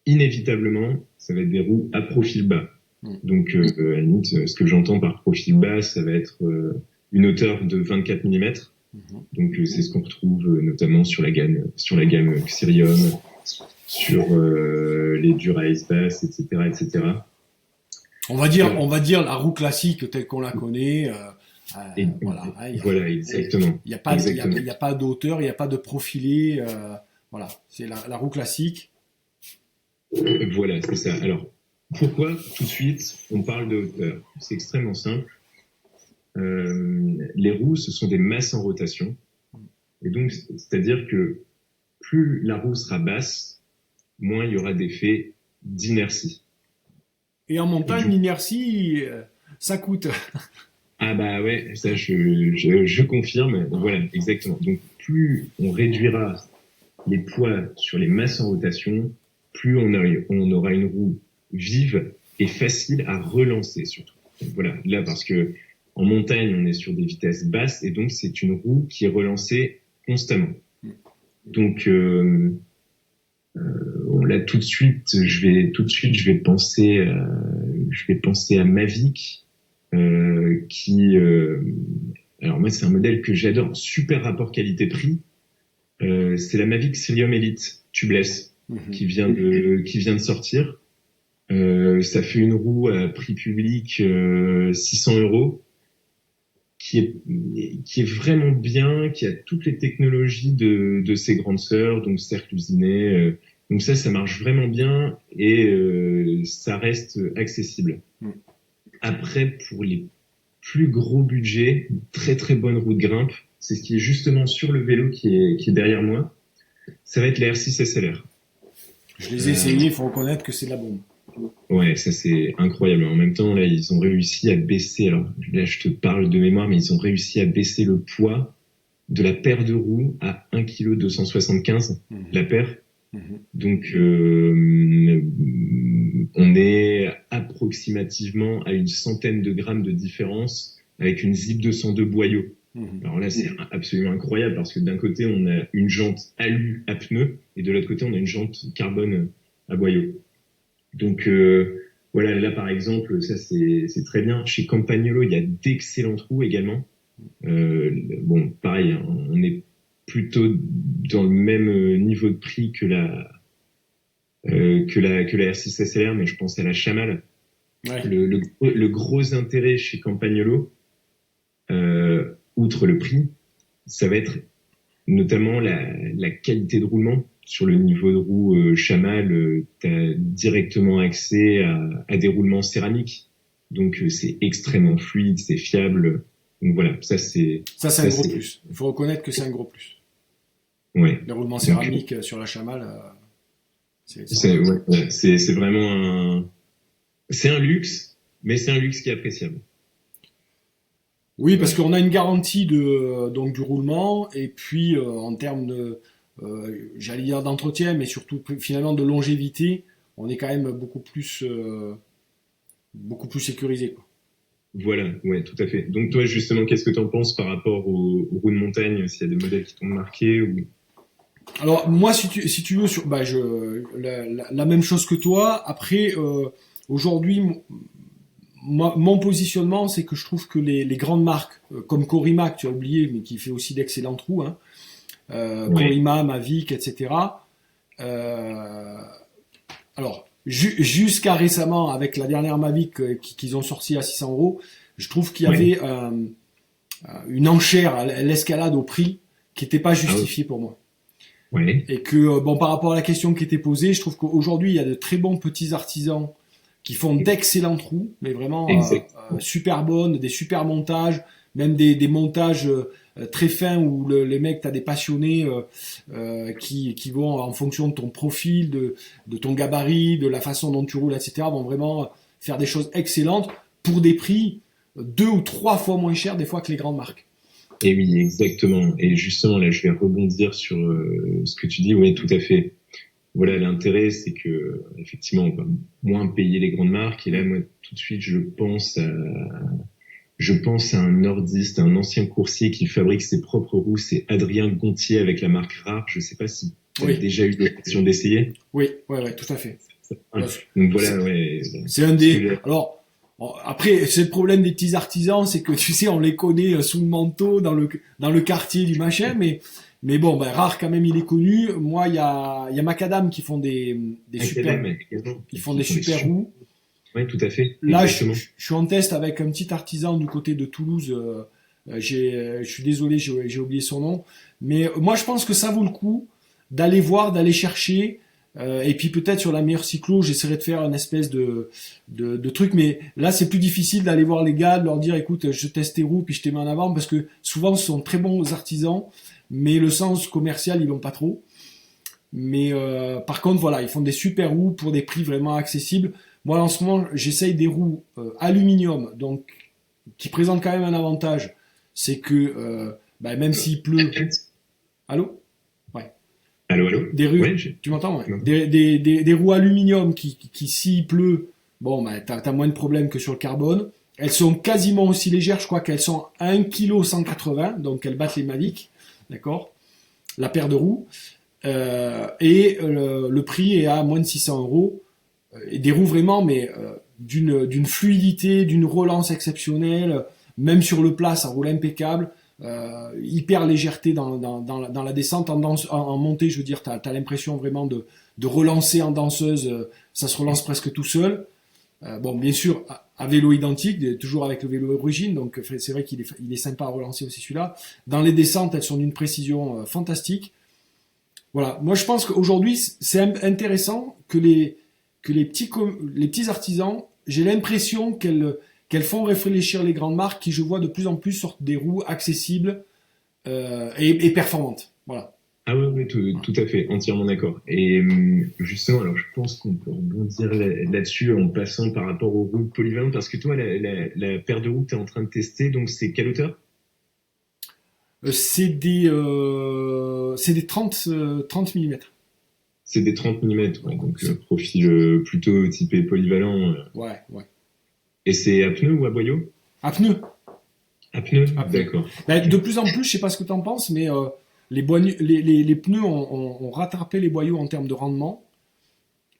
inévitablement, ça va être des roues à profil bas. Donc, à la limite, ce que j'entends par profil bas, ça va être une hauteur de 24 mm. Donc, c'est ce qu'on retrouve notamment sur la gamme Xerium, sur les Dura-Ace Bass, etc., etc. On va dire la roue classique telle qu'on la connaît. Voilà, hein, voilà, exactement. Il n'y a pas d'auteur, il n'y a pas de profilé. Voilà, c'est la roue classique. Voilà, c'est ça. Alors, pourquoi tout de suite on parle de hauteur? C'est extrêmement simple. Les roues, ce sont des masses en rotation. Et donc, c'est-à-dire que plus la roue sera basse, moins il y aura d'effet d'inertie. Et en montagne, l'inertie, ça coûte. Ah bah ouais, ça je confirme. Voilà, exactement. Donc, plus on réduira les poids sur les masses en rotation, plus on aura une roue vive et facile à relancer surtout. Donc voilà, là parce que en montagne on est sur des vitesses basses et donc c'est une roue qui est relancée constamment. Donc là tout de suite je vais penser à Mavic qui alors moi c'est un modèle que j'adore, super rapport qualité-prix. C'est la Mavic Xerium Elite tubeless qui vient de sortir. Ça fait une roue à prix public 600 €, qui est vraiment bien, qui a toutes les technologies de ses grandes sœurs, donc cercle usiné. Donc ça marche vraiment bien et ça reste accessible. Après, pour les plus gros budgets, très très bonne roue de grimpe, c'est ce qui est justement sur le vélo qui est derrière moi. Ça va être la R6 SLR. Je les ai essayés, il faut reconnaître que c'est de la bombe. Ouais, ça c'est incroyable. En même temps, là, ils ont réussi à baisser, alors là, je te parle de mémoire, mais ils ont réussi à baisser le poids de la paire de roues à 1,275 kg, la paire. Donc, on est approximativement à une centaine de grammes de différence avec une Zip 202 boyau. Alors là, c'est absolument incroyable parce que d'un côté, on a une jante alu à pneu et de l'autre côté, on a une jante carbone à boyau. Donc, voilà, là, par exemple, ça, c'est très bien. Chez Campagnolo, il y a d'excellentes roues également. Bon, pareil, hein, on est plutôt dans le même niveau de prix que la R6 SLR, mais je pense à la Chamal. Ouais. Le gros intérêt chez Campagnolo, outre le prix, ça va être notamment la qualité de roulement. Sur le niveau de roue Chamal, tu as directement accès à des roulements céramiques. Donc c'est extrêmement fluide, c'est fiable. Donc voilà, ça c'est un gros plus. Il faut reconnaître que c'est un gros plus. Ouais. Les roulements céramiques sur la Chamal, c'est vraiment c'est un luxe, mais c'est un luxe qui est appréciable. Oui, parce qu'on a une garantie donc du roulement et puis en termes de j'allais dire d'entretien, mais surtout finalement de longévité, on est quand même beaucoup plus sécurisé, quoi. Voilà, ouais, tout à fait. Donc toi, justement, qu'est-ce que tu en penses par rapport aux roues de montagne, s'il y a des modèles qui t'ont marqué ou... Alors moi, si tu veux, la même chose que toi. Après, aujourd'hui, mon positionnement, c'est que je trouve que les grandes marques, comme Corima, que tu as oublié, mais qui fait aussi d'excellentes roues, hein, Corima, Mavic, etc. Alors, jusqu'à récemment, avec la dernière Mavic qu'ils ont sorti à 600 €, je trouve qu'il y avait une enchère, l'escalade au prix, qui n'était pas justifiée pour moi. Ouais. Et que, par rapport à la question qui était posée, je trouve qu'aujourd'hui, il y a de très bons petits artisans qui font d'excellentes roues, mais vraiment super bonnes, des super montages, même des montages très fins où les mecs, t'as des passionnés qui vont en fonction de ton profil, de ton gabarit, de la façon dont tu roules, etc., vont vraiment faire des choses excellentes pour des prix 2 ou 3 fois moins chers des fois que les grandes marques. Et oui, exactement. Et justement, là, je vais rebondir sur ce que tu dis. Oui, tout à fait. Voilà, l'intérêt, c'est que effectivement, on va moins payer les grandes marques. Et là, moi, tout de suite, je pense à un nordiste, un ancien coursier qui fabrique ses propres roues. C'est Adrien Gontier avec la marque Rare. Je sais pas si tu as déjà eu l'occasion d'essayer. Oui, tout à fait. Donc voilà, ouais. C'est un des. Alors. Après, c'est le problème des petits artisans, c'est que tu sais, on les connaît sous le manteau, dans le quartier du machin, mais bon, Rare quand même, il est connu. Moi, il y a Macadam qui font des super roues. Oui, tout à fait. Là, je suis en test avec un petit artisan du côté de Toulouse. Je suis désolé, j'ai oublié son nom, mais moi, je pense que ça vaut le coup d'aller voir, d'aller chercher. Et puis peut-être sur la meilleure cyclo, j'essaierai de faire une espèce de truc, mais là c'est plus difficile d'aller voir les gars, de leur dire écoute, je teste tes roues puis je t'ai mis en avant, parce que souvent ce sont très bons artisans, mais le sens commercial ils l'ont pas trop. Mais par contre voilà, ils font des super roues pour des prix vraiment accessibles. Moi en ce moment j'essaye des roues aluminium, donc qui présentent quand même un avantage, c'est que même s'il pleut, allô? Allô. Des roues, tu m'entends? Ouais. Des roues aluminium qui s'il pleut, t'as moins de problèmes que sur le carbone. Elles sont quasiment aussi légères, je crois qu'elles sont à 1,180 kg, donc elles battent les Mavic, d'accord? La paire de roues. Et le prix est à moins de 600 €. Et des roues vraiment, mais d'une fluidité, d'une relance exceptionnelle, même sur le plat, ça roule impeccable. Hyper légèreté dans la descente, en montée, je veux dire, t'as l'impression vraiment de relancer en danseuse, ça se relance presque tout seul. Bien sûr, à vélo identique, toujours avec le vélo origine, donc c'est vrai qu'il est sympa à relancer aussi celui-là. Dans les descentes, elles sont d'une précision fantastique. Voilà, moi je pense qu'aujourd'hui, c'est intéressant que les petits artisans, j'ai l'impression qu'elles font réfléchir les grandes marques qui, je vois de plus en plus, sortent des roues accessibles et performante. Voilà. Ah oui, tout à fait, entièrement d'accord. Et justement, alors je pense qu'on peut rebondir là-dessus en passant par rapport aux roues polyvalentes, parce que toi, la paire de roues que tu es en train de tester, donc c'est quelle hauteur? C'est des 30 mm. C'est des 30 mm, ouais, donc profil plutôt typé polyvalent. Ouais, ouais. Et c'est à pneu ou à boyau? À pneu. À pneu, À pneu. d'accord. Ben, de plus en plus, je sais pas ce que tu en penses, mais les pneus ont rattrapé les boyaux en termes de rendement.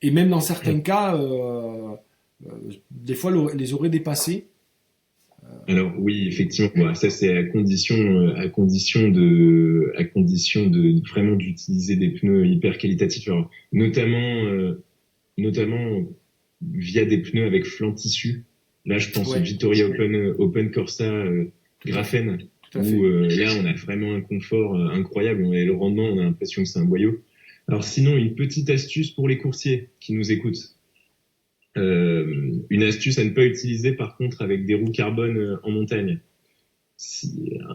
Et même dans certains cas, des fois, les auraient dépassés. Alors oui, effectivement, ouais, ça c'est à condition de vraiment d'utiliser des pneus hyper qualitatifs, alors, notamment via des pneus avec flanc tissu. Là, je pense au Ouais, Vittoria Open Corsa Graphene, tout à fait. où là, on a vraiment un confort incroyable et le rendement, on a l'impression que c'est un boyau. Alors sinon, une petite astuce pour les coursiers qui nous écoutent. Une astuce à ne pas utiliser par contre avec des roues carbone en montagne.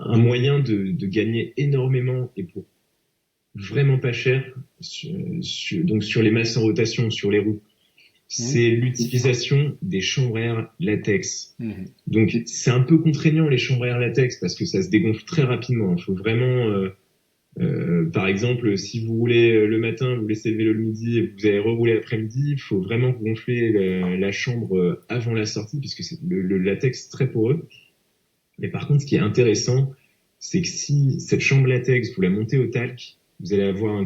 Un moyen de gagner énormément et pour vraiment pas cher donc sur les masses en rotation, sur les roues, c'est l'utilisation des chambres à air latex. Mhm. Donc c'est un peu contraignant les chambres à air latex parce que ça se dégonfle très rapidement. Il faut vraiment par exemple, si vous roulez le matin, vous laissez le vélo le midi et vous allez rerouler l'après-midi, il faut vraiment gonfler la chambre avant la sortie puisque c'est le latex est très poreux. Mais par contre, ce qui est intéressant, c'est que si cette chambre latex, vous la montez au talc, vous allez avoir un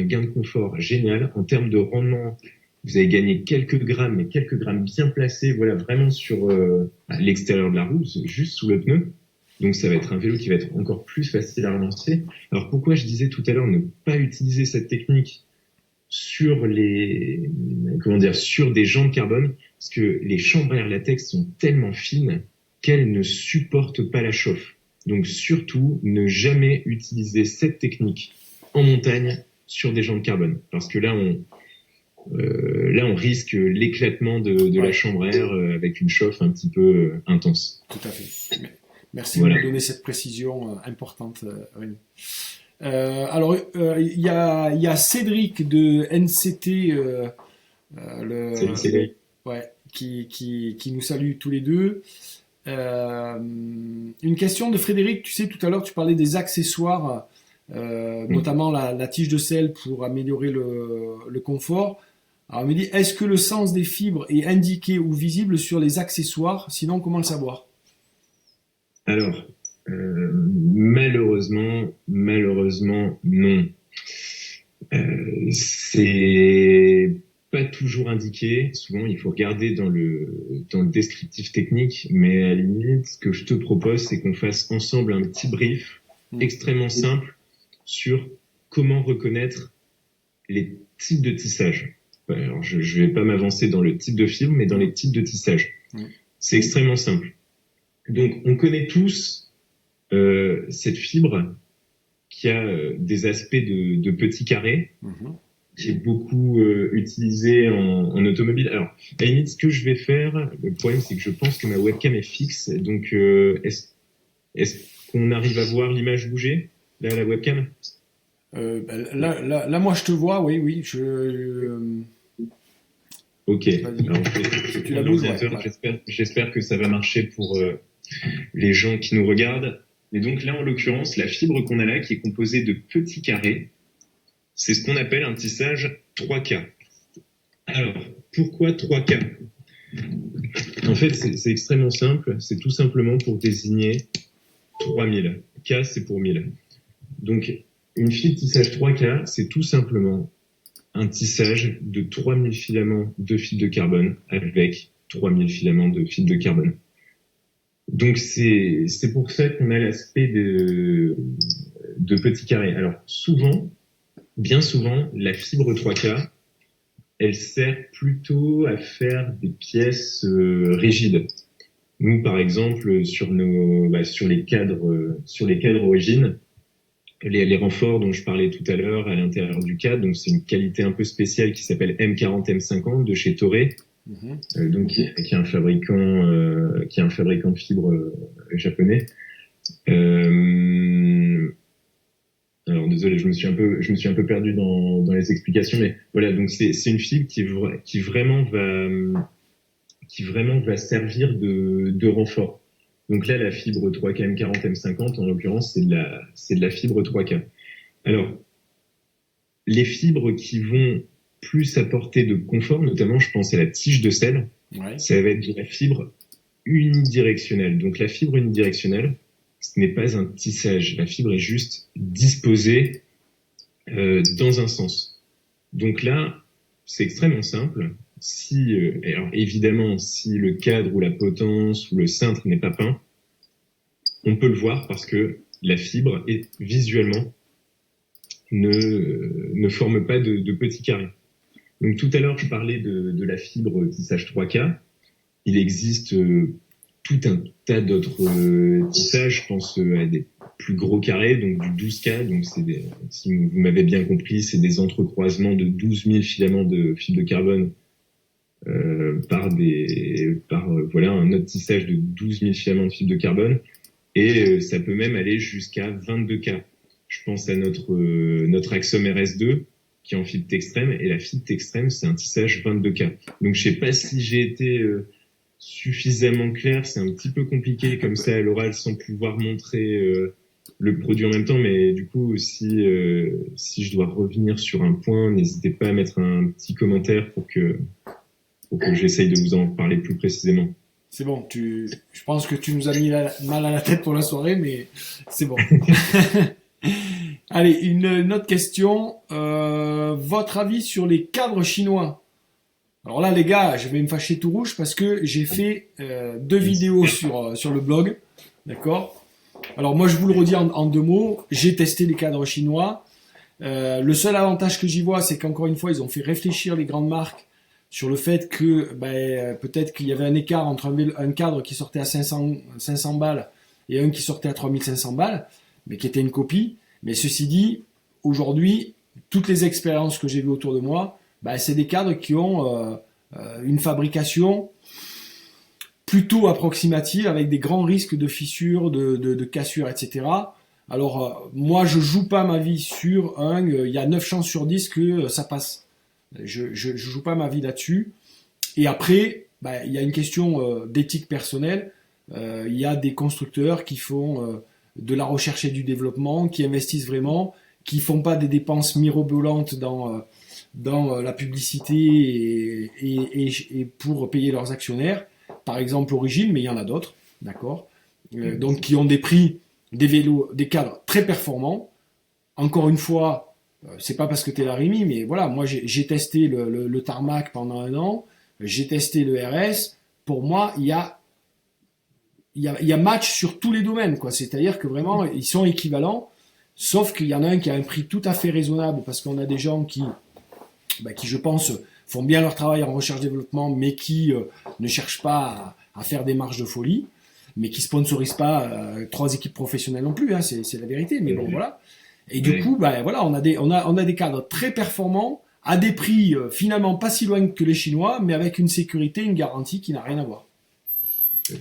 gain de confort génial. En termes de rendement, vous allez gagner quelques grammes, mais quelques grammes bien placés, voilà, vraiment sur l'extérieur de la roue, juste sous le pneu. Donc ça va être un vélo qui va être encore plus facile à relancer. Alors pourquoi je disais tout à l'heure ne pas utiliser cette technique sur sur des jantes carbone, parce que les chambres à air latex sont tellement fines qu'elles ne supportent pas la chauffe. Donc surtout, ne jamais utiliser cette technique en montagne sur des jantes carbone, parce que là on risque l'éclatement de la chambre à air avec une chauffe un petit peu intense. Tout à fait. Merci Voilà. de me donner cette précision importante, Rémi. Alors, il y a Cédric de NCT, Salut Cédric. ouais, qui nous salue tous les deux. Une question de Frédéric. Tu sais, tout à l'heure, tu parlais des accessoires, notamment la tige de sel pour améliorer le confort. Alors, il me dit, est-ce que le sens des fibres est indiqué ou visible sur les accessoires? Sinon, comment le savoir? Alors, malheureusement, non. C'est pas toujours indiqué. Souvent, il faut regarder dans le descriptif technique. Mais à la limite, ce que je te propose, c'est qu'on fasse ensemble un petit brief extrêmement simple sur comment reconnaître les types de tissage. Alors, je vais pas m'avancer dans le type de fibre, mais dans les types de tissage. C'est extrêmement simple. Donc, on connaît tous cette fibre qui a des aspects de petits carrés, qui est beaucoup utilisée en automobile. Alors, à la limite, ce que je vais faire, le problème, c'est que je pense que ma webcam est fixe. Donc, est-ce qu'on arrive à voir l'image bouger, là, la webcam? Là, moi, je te vois, oui. Ok. Alors, Tu la bouges, ouais. J'espère que ça va marcher pour les gens qui nous regardent. Et donc là, en l'occurrence, la fibre qu'on a là, qui est composée de petits carrés, c'est ce qu'on appelle un tissage 3K. Alors, pourquoi 3K? En fait, c'est extrêmement simple. C'est tout simplement pour désigner 3000. K, c'est pour 1000. Donc, une fibre tissage 3K, c'est tout simplement un tissage de 3000 filaments de fibre de carbone avec 3000 filaments de fibre de carbone. Donc c'est pour ça qu'on a l'aspect de petits carrés. Alors bien souvent, la fibre 3K, elle sert plutôt à faire des pièces rigides. Nous, par exemple, sur les cadres origines, les renforts dont je parlais tout à l'heure à l'intérieur du cadre, donc c'est une qualité un peu spéciale qui s'appelle M40 M50 de chez Toray. Donc qui est un fabricant de fibres japonais. Alors désolé, je me suis un peu perdu dans les explications, mais voilà, donc c'est une fibre qui vraiment va servir de renfort. Donc là, la fibre 3K M40 M50, en l'occurrence, c'est de la fibre 3K. Alors, les fibres qui vont plus apporter de confort, notamment, je pense à la tige de sel, ça va être de la fibre unidirectionnelle. Donc la fibre unidirectionnelle, ce n'est pas un tissage. La fibre est juste disposée dans un sens. Donc là, c'est extrêmement simple. Alors évidemment, si le cadre ou la potence ou le cintre n'est pas peint, on peut le voir parce que la fibre est visuellement ne forme pas de petits carrés. Donc tout à l'heure, je parlais de la fibre tissage 3K. Il existe tout un tas d'autres tissages. Je pense à des plus gros carrés, donc du 12K. Donc si vous m'avez bien compris, c'est des entrecroisements de 12 000 filaments de fibre de carbone par un autre tissage de 12 000 filaments de fibre de carbone. Et ça peut même aller jusqu'à 22K. Je pense à notre Axum RS2 qui est en fibre Textrem, et la fibre Textrem, c'est un tissage 22K. Donc je sais pas si j'ai été suffisamment clair, c'est un petit peu compliqué comme ça à l'oral sans pouvoir montrer le produit en même temps, mais du coup si je dois revenir sur un point, n'hésitez pas à mettre un petit commentaire pour que j'essaye de vous en parler plus précisément. C'est bon, je pense que tu nous as mis mal à la tête pour la soirée, mais c'est bon. Allez, une autre question. Votre avis sur les cadres chinois? Alors là, les gars, je vais me fâcher tout rouge parce que j'ai fait 2 vidéos sur le blog. D'accord? Alors moi, je vous le redis en 2 mots. J'ai testé les cadres chinois. Le seul avantage que j'y vois, c'est qu'encore une fois, ils ont fait réfléchir les grandes marques sur le fait que peut-être qu'il y avait un écart entre un cadre qui sortait à 500 balles et un qui sortait à 3500 balles, mais qui était une copie. Mais ceci dit, aujourd'hui, toutes les expériences que j'ai vues autour de moi, c'est des cadres qui ont une fabrication plutôt approximative avec des grands risques de fissures, de cassures, etc. Alors, moi, je joue pas ma vie sur il y a 9 chances sur 10 que ça passe. Je joue pas ma vie là-dessus. Et après, il y a une question d'éthique personnelle. Il y a des constructeurs qui font de la recherche et du développement, qui investissent vraiment, qui font pas des dépenses mirobolantes dans la publicité et pour payer leurs actionnaires. Par exemple, Origine, mais il y en a d'autres, d'accord. Donc qui ont des prix, des vélos, des cadres très performants. Encore une fois, c'est pas parce que t'es là Rémi, mais voilà, moi j'ai testé le tarmac pendant 1 an, j'ai testé le RS. Pour moi, il y a match sur tous les domaines, quoi. C'est-à-dire que vraiment, ils sont équivalents, sauf qu'il y en a un qui a un prix tout à fait raisonnable parce qu'on a des gens qui, je pense, font bien leur travail en recherche-développement, mais qui ne cherchent pas à faire des marges de folie, mais qui sponsorisent pas 3 équipes professionnelles non plus, hein, c'est la vérité. Mais bon, voilà. Et du coup, voilà, on a des cadres très performants à des prix finalement pas si loin que les Chinois, mais avec une sécurité, une garantie qui n'a rien à voir.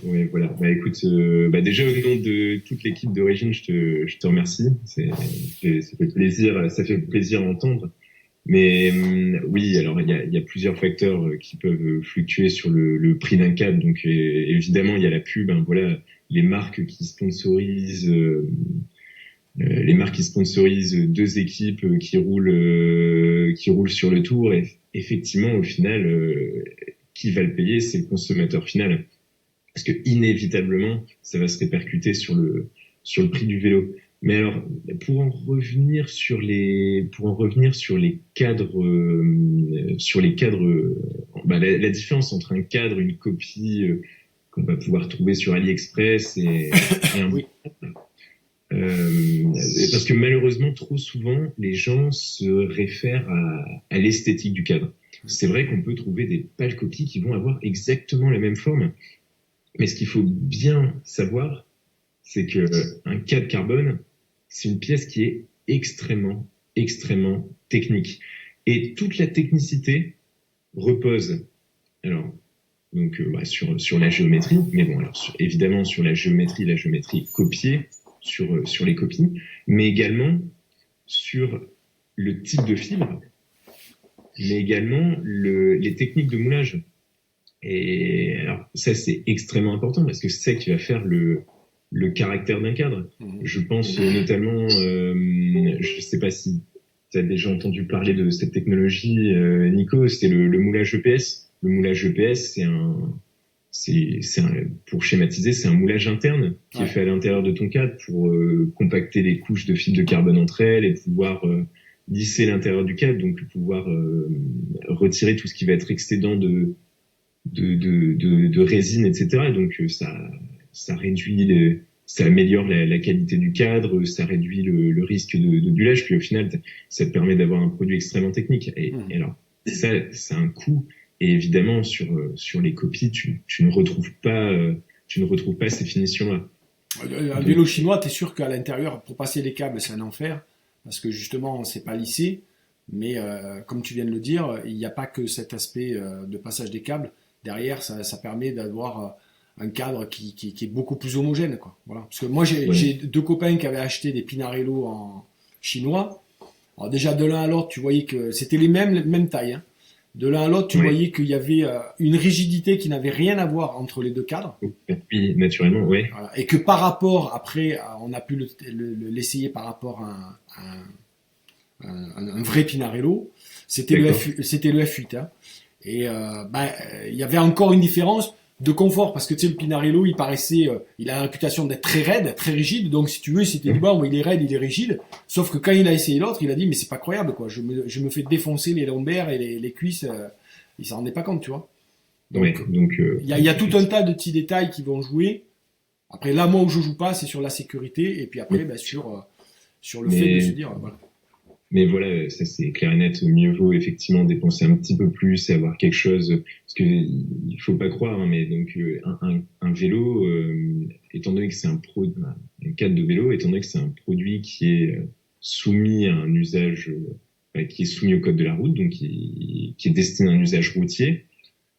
Oui, voilà. Écoute, déjà au nom de toute l'équipe d'Origine, je te remercie. Ça fait plaisir d'entendre. Mais oui, alors il y a plusieurs facteurs qui peuvent fluctuer sur le prix d'un cadre. Donc évidemment, il y a la pub. Voilà, les marques qui sponsorisent 2 équipes qui roulent sur le tour. Et effectivement, au final, qui va le payer, c'est le consommateur final. Parce que inévitablement, ça va se répercuter sur le prix du vélo. Mais alors, pour en revenir sur les cadres, la différence entre un cadre, une copie qu'on va pouvoir trouver sur AliExpress et un oui. Parce que malheureusement, trop souvent, les gens se réfèrent à l'esthétique du cadre. C'est vrai qu'on peut trouver des pâles copies qui vont avoir exactement la même forme. Mais ce qu'il faut bien savoir, c'est que un cadre carbone, c'est une pièce qui est extrêmement, extrêmement technique. Et toute la technicité repose, sur la géométrie, mais bon, alors évidemment sur la géométrie copiée, sur les copies, mais également sur le type de fibre, mais également les techniques de moulage. Et alors ça, c'est extrêmement important parce que c'est ça qui va faire le caractère d'un cadre. Je pense notamment, je sais pas si tu as déjà entendu parler de cette technologie, Nico, c'est le moulage EPS. Le moulage EPS, pour schématiser, c'est un moulage interne qui est fait à l'intérieur de ton cadre pour compacter les couches de fibres de carbone entre elles et pouvoir lisser l'intérieur du cadre, donc pouvoir retirer tout ce qui va être excédent de résine, etc. Et donc ça réduit, ça améliore la qualité du cadre, ça réduit le risque de bullage, puis au final, ça te permet d'avoir un produit extrêmement technique. Et alors, ça a un coût. Et évidemment, sur les copies, tu ne retrouves pas ces finitions-là. Un vélo chinois, t'es sûr qu'à l'intérieur, pour passer les câbles, c'est un enfer, parce que justement, c'est pas lissé. Mais comme tu viens de le dire, il n'y a pas que cet aspect de passage des câbles. Derrière, ça permet d'avoir un cadre qui est beaucoup plus homogène, quoi. Voilà. Parce que moi, j'ai 2 copains qui avaient acheté des Pinarello en chinois. Alors déjà, de l'un à l'autre, tu voyais que c'était les mêmes tailles, hein. De l'un à l'autre, tu voyais qu'il y avait une rigidité qui n'avait rien à voir entre les 2 cadres. Oui, naturellement, oui. Voilà. Et que par rapport, après, on a pu l'essayer par rapport à un vrai Pinarello, c'était le F8. Hein. Et il y avait encore une différence de confort, parce que tu sais, le Pinarello, il a la réputation d'être très raide, très rigide, donc si tu veux, c'était du bon, il est raide, il est rigide, sauf que quand il a essayé l'autre, il a dit, mais c'est pas croyable, quoi, je me fais défoncer les lombaires et les cuisses, il s'en rendait pas compte, tu vois. Donc, il y a tout un tas de petits détails qui vont jouer. Après, là, moi, où je joue pas, c'est sur la sécurité, et puis après, sur le fait de se dire, voilà. Mais voilà, ça c'est clair et net. Mieux vaut effectivement dépenser un petit peu plus et avoir quelque chose, parce que il faut pas croire, hein, mais donc un vélo, étant donné que c'est un cadre de vélo, étant donné que c'est un produit qui est soumis à un usage, qui est soumis au code de la route, donc qui est destiné à un usage routier,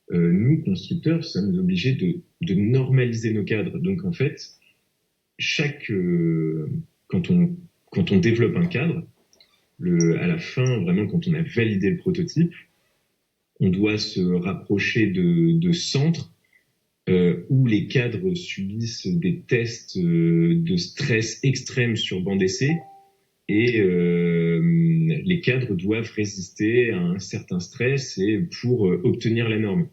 nous constructeurs sommes obligés de normaliser nos cadres. Donc en fait, quand on développe un cadre, à la fin, vraiment, quand on a validé le prototype, on doit se rapprocher de centres où les cadres subissent des tests de stress extrême sur banc d'essai et les cadres doivent résister à un certain stress pour obtenir la norme.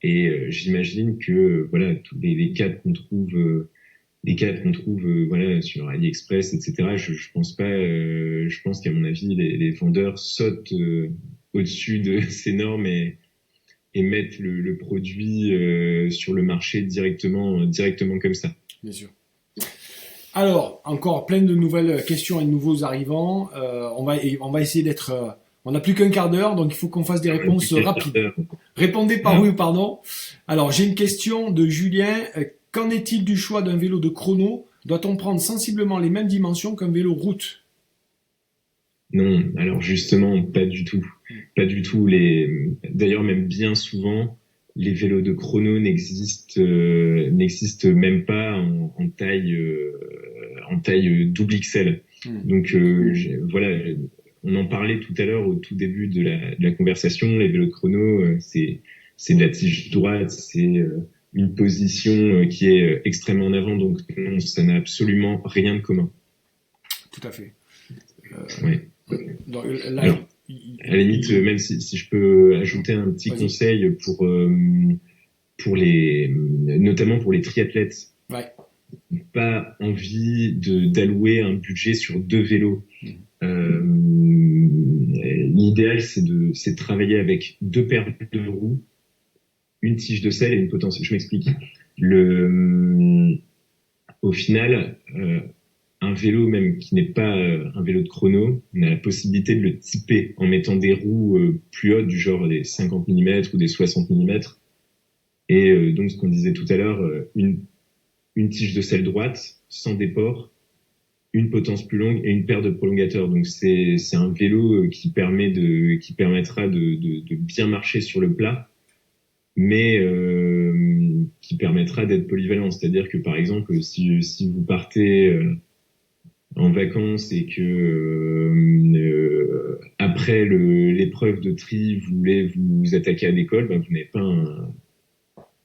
Et j'imagine que voilà, tous les cadres qu'on trouve voilà sur AliExpress, etc. Je pense pas. Je pense qu'à mon avis, les vendeurs sautent au-dessus de ces normes et mettent le produit sur le marché directement comme ça. Bien sûr. Alors, encore plein de nouvelles questions et de nouveaux arrivants. On va essayer d'être. On n'a plus qu'un quart d'heure, donc il faut qu'on fasse des réponses rapides. Répondez par oui ou par non. Alors, j'ai une question de Julien. Qu'en est-il du choix d'un vélo de chrono? Doit-on prendre sensiblement les mêmes dimensions qu'un vélo route? Non, alors justement, pas du tout. Pas du tout. D'ailleurs, même bien souvent, les vélos de chrono n'existent même pas en taille double XL. Donc voilà, on en parlait tout à l'heure au tout début de la conversation. Les vélos de chrono, c'est de la tige droite, c'est une position qui est extrêmement en avant, donc non, ça n'a absolument rien de commun. Tout à fait. Ouais. Donc, là, alors, à la limite, même si je peux ajouter un petit conseil notamment pour les triathlètes. Ouais. Pas envie d'allouer un budget sur 2 vélos. L'idéal, c'est de travailler avec 2 paires de roues, une tige de selle et une potence. Je m'explique. Au final, un vélo même qui n'est pas un vélo de chrono, on a la possibilité de le typer en mettant des roues plus hautes, du genre des 50 mm ou des 60 mm. Et donc, ce qu'on disait tout à l'heure, une tige de selle droite, sans déport, une potence plus longue et une paire de prolongateurs. Donc, c'est un vélo qui permettra de bien marcher sur le plat, mais qui permettra d'être polyvalent. C'est-à-dire que, par exemple, si vous partez en vacances et que après l'épreuve de tri, vous voulez vous attaquer à des cols, ben,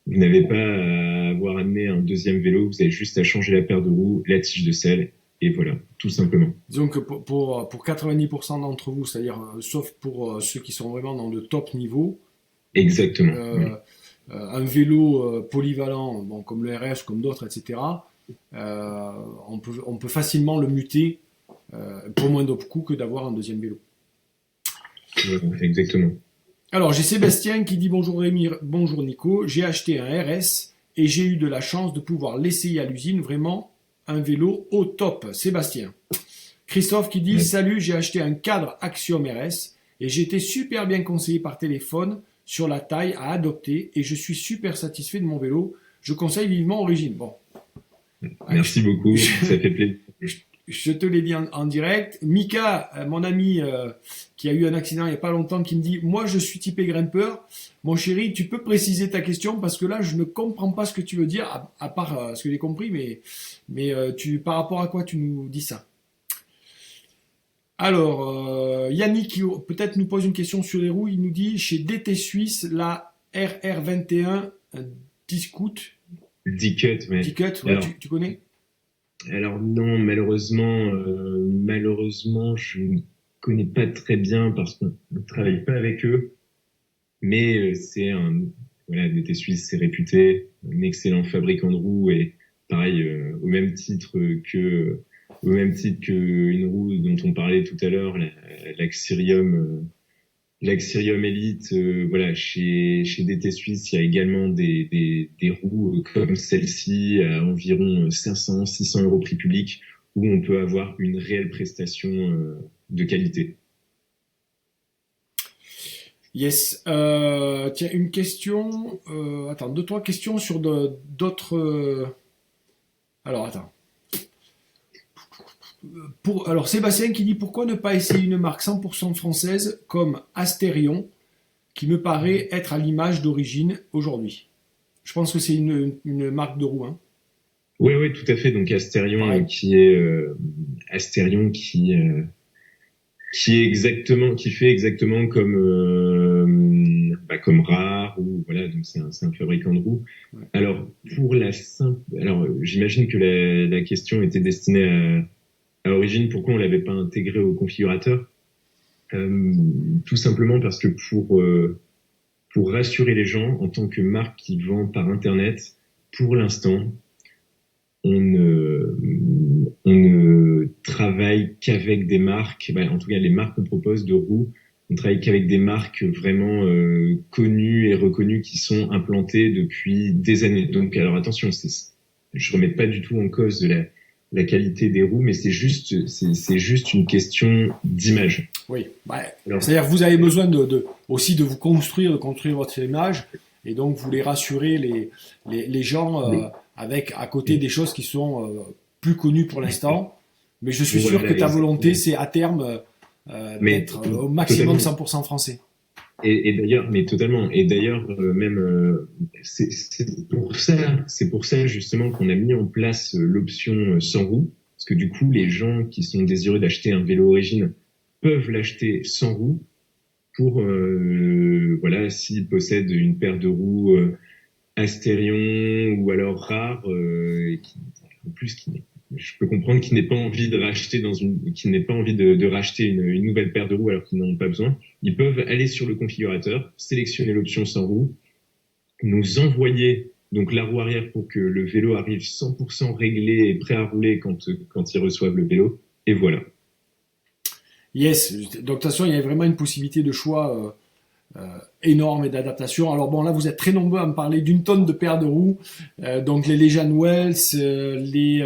vous n'avez pas à avoir amené un deuxième vélo, vous avez juste à changer la paire de roues, la tige de selle, et voilà, tout simplement. Disons que pour 90% d'entre vous, c'est-à-dire sauf pour ceux qui sont vraiment dans le top niveau, Exactement. euh, un vélo polyvalent, bon, comme le RS, comme d'autres, etc., on peut facilement le muter pour moins de coûts que d'avoir un deuxième vélo. Voilà, exactement. Alors, j'ai Sébastien qui dit bonjour Rémi, bonjour Nico, j'ai acheté un RS et j'ai eu de la chance de pouvoir l'essayer à l'usine, vraiment un vélo au top. Sébastien. Christophe qui dit salut, j'ai acheté un cadre Axiom RS et j'ai été super bien conseillé par téléphone sur la taille à adopter et je suis super satisfait de mon vélo. Je conseille vivement Origine. Bon. Merci beaucoup, ça fait plaisir. Je te l'ai dit en direct. Mika, mon ami qui a eu un accident il n'y a pas longtemps, qui me dit « Moi, je suis typé grimpeur. Mon chéri, tu peux préciser ta question parce que là, je ne comprends pas ce que tu veux dire, à part ce que j'ai compris, mais par rapport à quoi tu nous dis ça ?» Alors, Yannick, qui peut-être nous pose une question sur les roues, il nous dit « Chez DT Suisse, la RR21 Discut. » Dicut, ouais. Dicut, ouais, tu connais ? Alors non, malheureusement, je ne connais pas très bien parce qu'on ne travaille pas avec eux. Mais DT Suisse, c'est réputé, un excellent fabricant de roues et pareil, au même titre qu'une roue dont on parlait tout à l'heure, l'Axirium Elite, voilà, chez DT Suisse, il y a également des roues comme celle-ci à environ 500-600 euros prix public où on peut avoir une réelle prestation de qualité. Yes. Tiens, une question. Attends, 2-3 questions sur d'autres. Alors, attends. Alors, Sébastien qui dit pourquoi ne pas essayer une marque 100% française comme Astérion, qui me paraît être à l'image d'Origine aujourd'hui. Je pense que c'est une marque de roue. Hein. Oui, tout à fait. Donc Astérion, ouais. qui fait exactement comme Rare ou voilà. Donc c'est un fabricant de roues. Ouais. Alors j'imagine que la question était destinée à Origine, pourquoi on l'avait pas intégré au configurateur? Tout simplement parce que pour rassurer les gens, en tant que marque qui vend par Internet, pour l'instant, on ne travaille qu'avec des marques, en tout cas les marques qu'on propose de roues, on travaille qu'avec des marques vraiment connues et reconnues qui sont implantées depuis des années. Donc alors attention, je remets pas du tout en cause de la qualité des roues, mais c'est juste une question d'image. Oui, c'est-à-dire que vous avez besoin aussi de vous construire votre image, et donc vous voulez rassurer les gens avec à côté des choses qui sont plus connues pour l'instant. Mais je suis sûr que ta volonté, c'est à terme d'être au maximum 100% français. Et d'ailleurs, mais totalement. Et d'ailleurs, c'est pour ça justement qu'on a mis en place l'option sans roue, parce que du coup, les gens qui sont désireux d'acheter un vélo Origine peuvent l'acheter sans roue pour s'ils possèdent une paire de roues Astérion ou alors Rare, je peux comprendre qu'ils n'aient pas envie de racheter de racheter une nouvelle paire de roues alors qu'ils n'en ont pas besoin. Ils peuvent aller sur le configurateur, sélectionner l'option sans roue, nous envoyer donc la roue arrière pour que le vélo arrive 100% réglé et prêt à rouler quand ils reçoivent le vélo. Et voilà. Yes. Donc de toute façon, il y a vraiment une possibilité de choix énorme et d'adaptation. Alors bon, là, vous êtes très nombreux à me parler d'une tonne de paires de roues. Donc les Legion Wells, les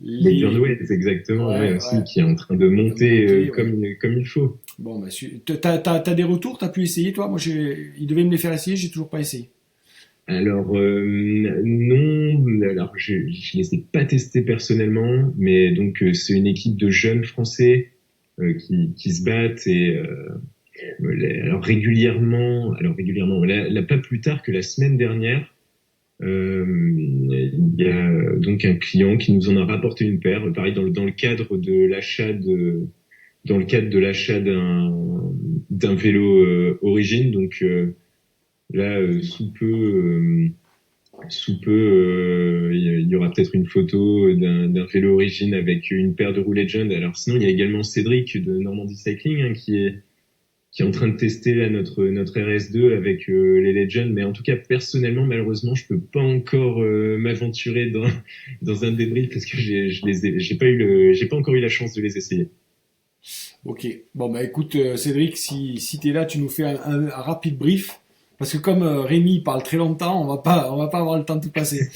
Legion Wells, exactement, aussi, qui est en train de monter comme il faut. Bon, t'as des retours, t'as pu essayer, toi? Moi, ils devaient me les faire essayer, j'ai toujours pas essayé. Alors non, alors je les ai pas testés personnellement, mais donc c'est une équipe de jeunes Français qui se battent et alors régulièrement, pas plus tard que la semaine dernière, Il y a donc un client qui nous en a rapporté une paire, pareil dans le cadre de l'achat d'un vélo Origine. Donc là, sous peu, il y aura peut-être une photo d'un vélo Origine avec une paire de roues Legend. Alors sinon, il y a également Cédric de Normandie Cycling, hein, qui est en train de tester là notre RS2 avec les Legends. Mais en tout cas, personnellement, malheureusement, je peux pas encore m'aventurer dans un débrief parce que j'ai pas encore eu la chance de les essayer. Ok. Bon, bah écoute, Cédric, si tu es là, tu nous fais un rapide brief. Parce que comme Rémi parle très longtemps, on va pas avoir le temps de tout passer.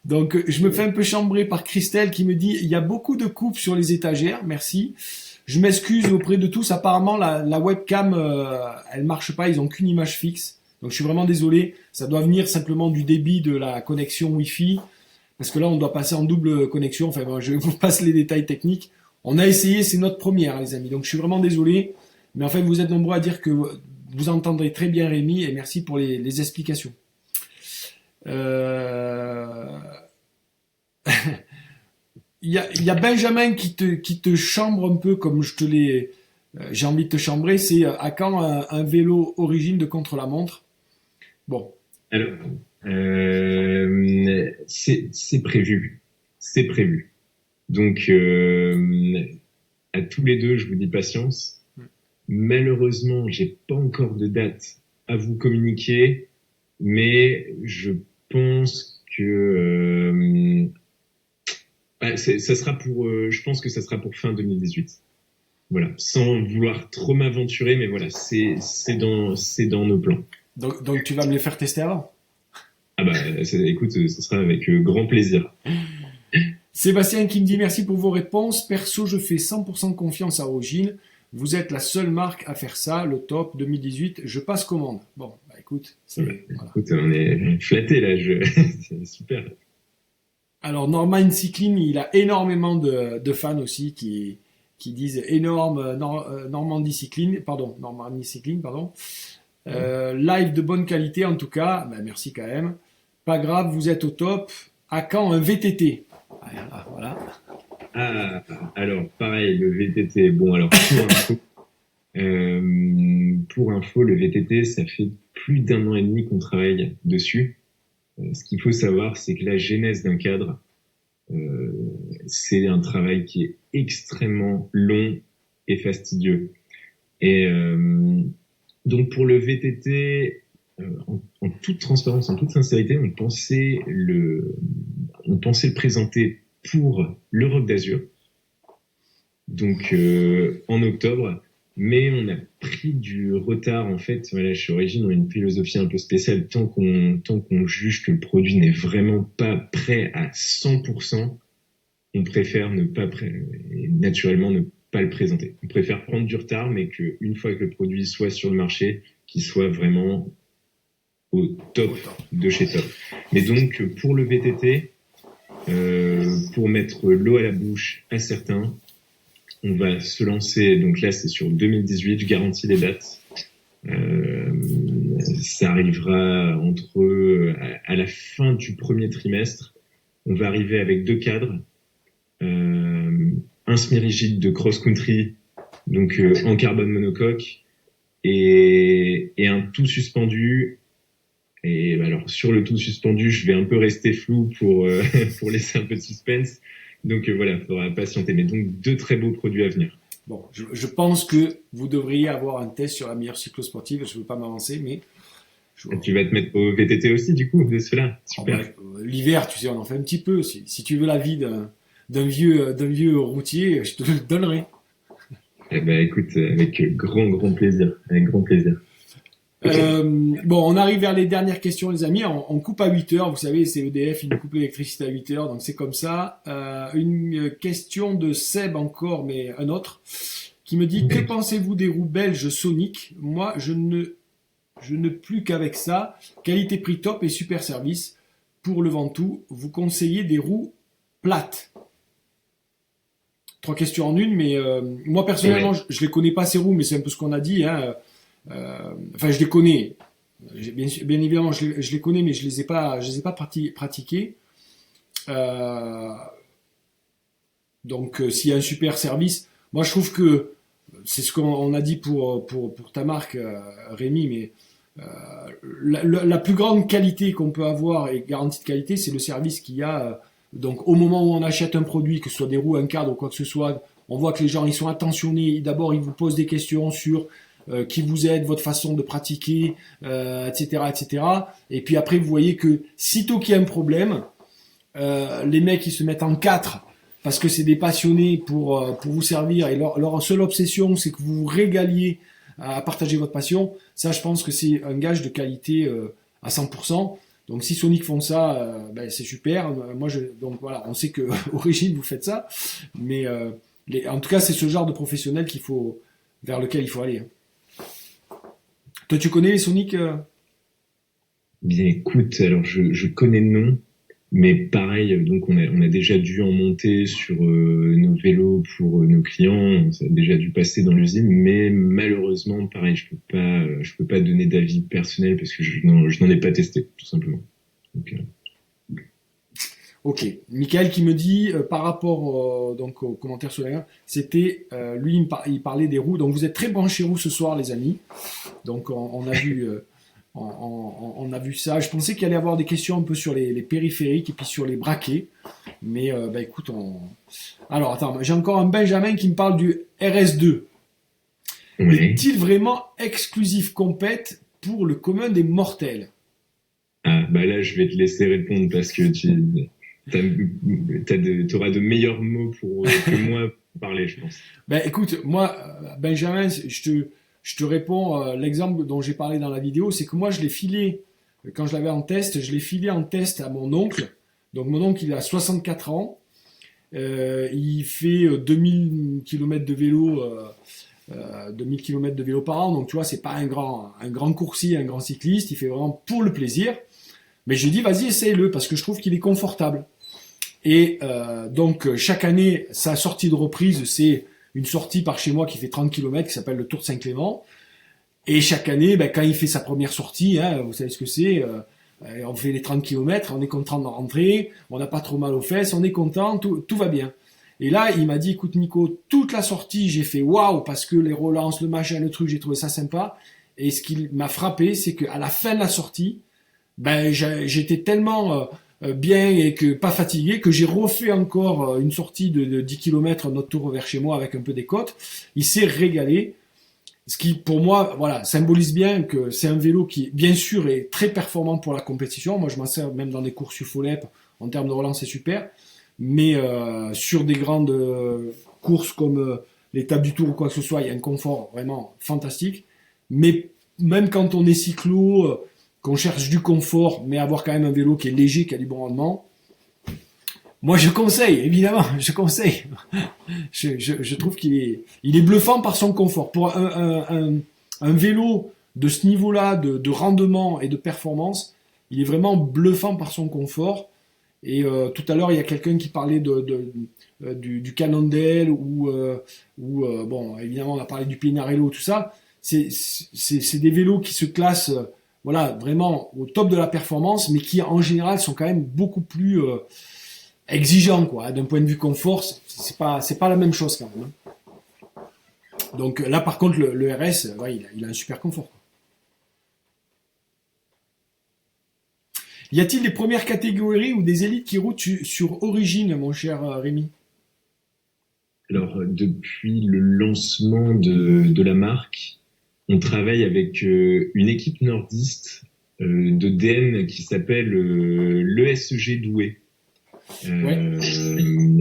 Donc, je me fais un peu chambrer par Christelle qui me dit, il y a beaucoup de coupes sur les étagères, merci. Je m'excuse auprès de tous. Apparemment, la webcam, elle marche pas. Ils ont qu'une image fixe. Donc, je suis vraiment désolé. Ça doit venir simplement du débit de la connexion Wi-Fi. Parce que là, on doit passer en double connexion. Enfin, bon, je vous passe les détails techniques. On a essayé, c'est notre première, les amis. Donc, je suis vraiment désolé. Mais en fait, vous êtes nombreux à dire que vous entendrez très bien Rémi. Et merci pour les explications. Il y a Benjamin qui te chambre un peu comme je te l'ai, j'ai envie de te chambrer. C'est à quand un vélo Origine de contre-la-montre? Bon, Alors, c'est prévu, c'est prévu. Donc, à tous les deux, je vous dis patience. Malheureusement, j'ai pas encore de date à vous communiquer, mais je pense que ça sera pour, je pense que ça sera pour fin 2018. Voilà, sans vouloir trop m'aventurer, mais voilà, c'est dans nos plans. donc tu vas me les faire tester avant. Ah bah, écoute, ce sera avec grand plaisir. Sébastien qui me dit merci pour vos réponses. Perso, je fais 100% confiance à Origine. Vous êtes la seule marque à faire ça, le top 2018. Je passe commande. Bon, bah écoute, Voilà. voilà. Écoute, on est flattés là, c'est super. Alors Norman Cycling, il a énormément de fans aussi qui disent énorme Normandie Cycling, pardon. Live de bonne qualité en tout cas, ben, merci quand même. Pas grave, vous êtes au top. À quand un VTT? Voilà. Ah, alors pareil, le VTT. Bon, alors pour info, le VTT, ça fait plus d'un an et demi qu'on travaille dessus. Ce qu'il faut savoir, c'est que la genèse d'un cadre, c'est un travail qui est extrêmement long et fastidieux. Et donc pour le VTT, en toute transparence, en toute sincérité, on pensait le présenter pour l'Europe d'Azur, donc en octobre, mais on a pris du retard en fait. Voilà, chez Origine, on a une philosophie un peu spéciale. Tant qu'on juge que le produit n'est vraiment pas prêt à 100%, on préfère naturellement ne pas le présenter. On préfère prendre du retard, mais qu'une fois que le produit soit sur le marché, qu'il soit vraiment au top de chez top. Mais donc pour le VTT, pour mettre l'eau à la bouche à certains, on va se lancer, donc là c'est sur 2018, je garantis les dates. Ça arrivera à la fin du premier trimestre. On va arriver avec 2 cadres, un semi-rigide de cross-country, donc en carbone monocoque, et un tout suspendu. Et alors sur le tout suspendu, je vais un peu rester flou pour pour laisser un peu de suspense. Donc voilà, il faudra patienter. Mais donc 2 très beaux produits à venir. Bon, je pense que vous devriez avoir un test sur la meilleure cyclosportive. Je ne veux pas m'avancer, mais Tu vas te mettre au VTT aussi, du coup, de cela. Super. L'hiver, tu sais, on en fait un petit peu. Si tu veux l'avis d'un vieux routier, je te le donnerai. Eh ben, écoute, avec grand plaisir. Avec grand plaisir. Bon, on arrive vers les dernières questions, les amis. On coupe à 8 heures. Vous savez, c'est EDF, ils nous coupent l'électricité à 8 heures, donc c'est comme ça. Une question de Seb encore, mais un autre, qui me dit, que pensez-vous des roues belges Sonic? Moi, je ne plus qu'avec ça. Qualité-prix top et super service. Pour le Ventoux, vous conseillez des roues plates? 3 questions en une, mais moi personnellement, je les connais pas ces roues, mais c'est un peu ce qu'on a dit, hein. Enfin, je les connais. Bien évidemment, je les connais, mais je les ai pas pratiqués. Euh, s'il y a un super service, moi je trouve que c'est ce qu'on a dit pour ta marque, Rémi, mais la plus grande qualité qu'on peut avoir et garantie de qualité, c'est le service qu'il y a. Donc au moment où on achète un produit, que ce soit des roues, un cadre ou quoi que ce soit, on voit que les gens ils sont attentionnés. D'abord, ils vous posent des questions sur qui vous êtes, votre façon de pratiquer, etc., etc. Et puis après, vous voyez que sitôt qu'il y a un problème, les mecs ils se mettent en quatre parce que c'est des passionnés pour vous servir et leur seule obsession c'est que vous vous régaliez à partager votre passion. Ça, je pense que c'est un gage de qualité à 100%. Donc si Sonic font ça, c'est super. Donc voilà, on sait que Origine vous faites ça, mais en tout cas c'est ce genre de professionnel vers lequel il faut aller. Toi, tu connais les Sonic Bien, écoute, alors je connais le nom, mais pareil, donc on a déjà dû en monter sur nos vélos pour nos clients, ça a déjà dû passer dans l'usine, mais malheureusement, pareil, je peux pas donner d'avis personnel parce que je n'en ai pas testé, tout simplement. Donc, Ok. Michael qui me dit par rapport donc aux commentaires sur la c'était lui il parlait des roues. Donc vous êtes très branchés roues ce soir, les amis. Donc on a vu on a vu ça. Je pensais qu'il allait y avoir des questions un peu sur les périphériques et puis sur les braquets. Mais écoute, alors attends, j'ai encore un Benjamin qui me parle du RS2. ouais. Est-il vraiment exclusif compète pour le commun des mortels? Ah, bah là, je vais te laisser répondre parce que t'auras de meilleurs mots que moi pour parler, je pense. Écoute, moi, Benjamin, je te réponds, l'exemple dont j'ai parlé dans la vidéo, c'est que moi, je l'ai filé, quand je l'avais en test, je l'ai filé en test à mon oncle. Donc mon oncle, il a 64 ans. Il fait 2000 km de vélo, 2000 km de vélo par an. Donc tu vois, c'est pas un grand coursier, un grand cycliste. Il fait vraiment pour le plaisir. Mais je lui dis, vas-y, essaye-le, parce que je trouve qu'il est confortable. Et donc, chaque année, sa sortie de reprise, c'est une sortie par chez moi qui fait 30 km, qui s'appelle le Tour de Saint-Clément. Et chaque année, quand il fait sa première sortie, vous savez ce que c'est, on fait les 30 km, on est content de rentrer, on n'a pas trop mal aux fesses, on est content, tout va bien. Et là, il m'a dit, écoute Nico, toute la sortie, j'ai fait waouh, parce que les relances, le machin, le truc, j'ai trouvé ça sympa. Et ce qui m'a frappé, c'est qu'à la fin de la sortie, j'étais tellement bien et que pas fatigué que j'ai refait encore une sortie de 10 km notre tour vers chez moi avec un peu des côtes. Il s'est régalé, ce qui pour moi voilà symbolise bien que c'est un vélo qui bien sûr est très performant pour la compétition. Moi je m'en sers même dans des courses UFOLEP en termes de relance, c'est super, mais sur des grandes courses comme l'étape du Tour ou quoi que ce soit, il y a un confort vraiment fantastique. Mais même quand on est cyclo, qu'on cherche du confort, mais avoir quand même un vélo qui est léger, qui a du bon rendement, moi je conseille, évidemment, je conseille. Je trouve il est bluffant par son confort. Pour un vélo de ce niveau-là, de rendement et de performance, il est vraiment bluffant par son confort. Et tout à l'heure, il y a quelqu'un qui parlait du Cannondale ou bon, évidemment, on a parlé du Pinarello, tout ça. C'est des vélos qui se classent voilà, vraiment au top de la performance, mais qui en général sont quand même beaucoup plus exigeants, quoi. D'un point de vue confort, c'est pas la même chose quand même. Hein. Donc là, par contre, le RS, ouais, il a un super confort. Quoi. Y a-t-il des premières catégories ou des élites qui roulent sur Origine, mon cher Rémi? Alors, depuis le lancement de la marque, on travaille avec une équipe nordiste de DN qui s'appelle l'ESG Douai. Ouais.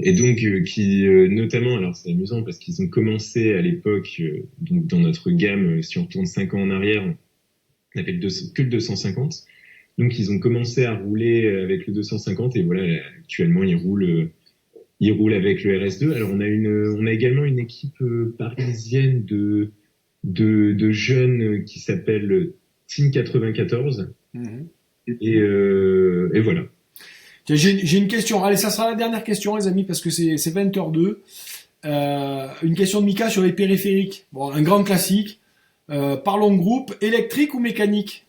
Et donc qui notamment, alors c'est amusant parce qu'ils ont commencé à l'époque, donc dans notre gamme, si on retourne 5 ans en arrière, on avait que le 250. Donc ils ont commencé à rouler avec le 250 et voilà, actuellement ils roulent avec le RS2. Alors on a également une équipe parisienne de jeunes qui s'appelle Team 94. Mm-hmm. Et voilà. J'ai une question. Allez, ça sera la dernière question, les amis, parce que c'est 20h02. Une question de Mika sur les périphériques. Bon, un grand classique. Parlons groupe, électrique ou mécanique?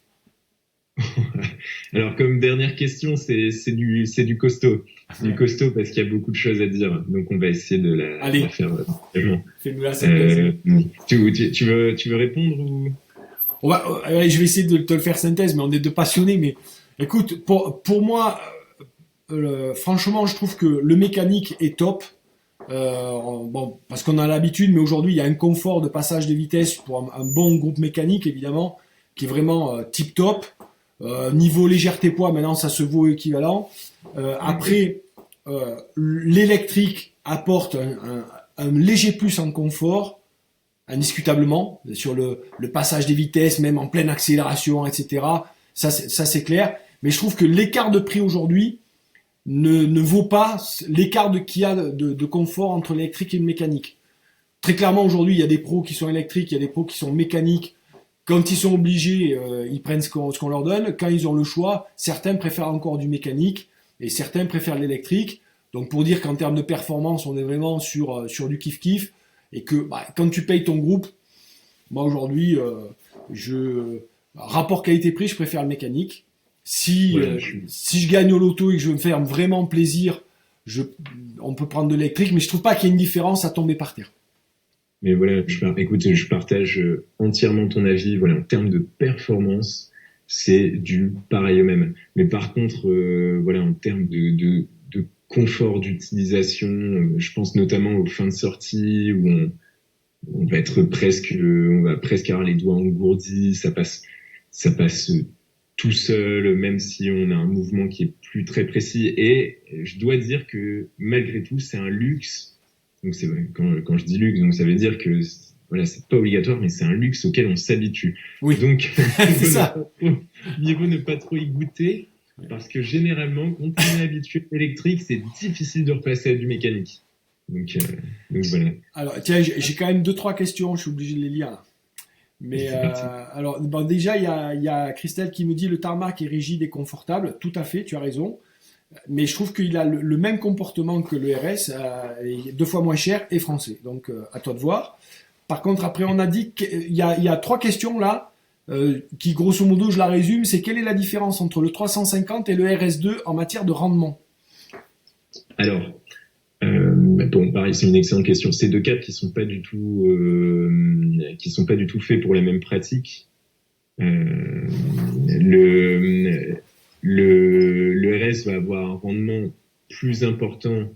Alors, comme dernière question, c'est du costaud. C'est du costaud parce qu'il y a beaucoup de choses à dire. Donc, on va essayer de la faire vraiment. Fais-nous la synthèse. Tu veux répondre ou... Allez, je vais essayer de te le faire synthèse, mais on est deux passionnés. Mais écoute, pour moi, franchement, je trouve que le mécanique est top. Bon, parce qu'on a l'habitude, mais aujourd'hui, il y a un confort de passage de vitesse pour un bon groupe mécanique, évidemment, qui est vraiment tip top. Niveau légèreté poids, maintenant, ça se vaut équivalent. Après, l'électrique apporte un léger plus en confort, indiscutablement, sur le passage des vitesses, même en pleine accélération, etc. Ça, c'est clair. Mais je trouve que l'écart de prix aujourd'hui ne vaut pas l'écart qu'il y a de confort entre l'électrique et le mécanique. Très clairement, aujourd'hui, il y a des pros qui sont électriques, il y a des pros qui sont mécaniques. Quand ils sont obligés, ils prennent ce qu'on leur donne. Quand ils ont le choix, certains préfèrent encore du mécanique et certains préfèrent l'électrique. Donc pour dire qu'en termes de performance, on est vraiment sur du kiff-kiff et que quand tu payes ton groupe, moi aujourd'hui, rapport qualité-prix, je préfère le mécanique. Si je gagne au loto et que je veux me faire vraiment plaisir, on peut prendre de l'électrique, mais je trouve pas qu'il y ait une différence à tomber par terre. Mais voilà, écoute, je partage entièrement ton avis. Voilà, en termes de performance, c'est du pareil au même. Mais par contre, voilà, en termes de confort d'utilisation, je pense notamment aux fins de sortie où on va presque avoir les doigts engourdis. Ça passe tout seul, même si on a un mouvement qui est plus très précis. Et je dois dire que malgré tout, c'est un luxe. Donc c'est quand je dis luxe, donc ça veut dire que voilà, c'est pas obligatoire, mais c'est un luxe auquel on s'habitue. Oui. Donc c'est ça. Mieux vaut ne pas trop y goûter, parce que généralement, quand on est habitué à l'électrique, c'est difficile de repasser à du mécanique. Donc voilà. Alors tiens, j'ai quand même 2-3 questions, je suis obligé de les lire là. Mais alors déjà il y a Christelle qui me dit le tarmac est rigide et confortable. Tout à fait, tu as raison. Mais je trouve qu'il a le même comportement que le RS, est 2 fois moins cher et français. Donc, à toi de voir. Par contre, après, on a dit qu'il y a 3 questions là, qui grosso modo, je la résume, c'est quelle est la différence entre le 350 et le RS2 en matière de rendement? Alors, bon, pareil, c'est une excellente question. C'est 2 cas qui sont pas du tout faits pour la même pratique. Le RS va avoir un rendement plus important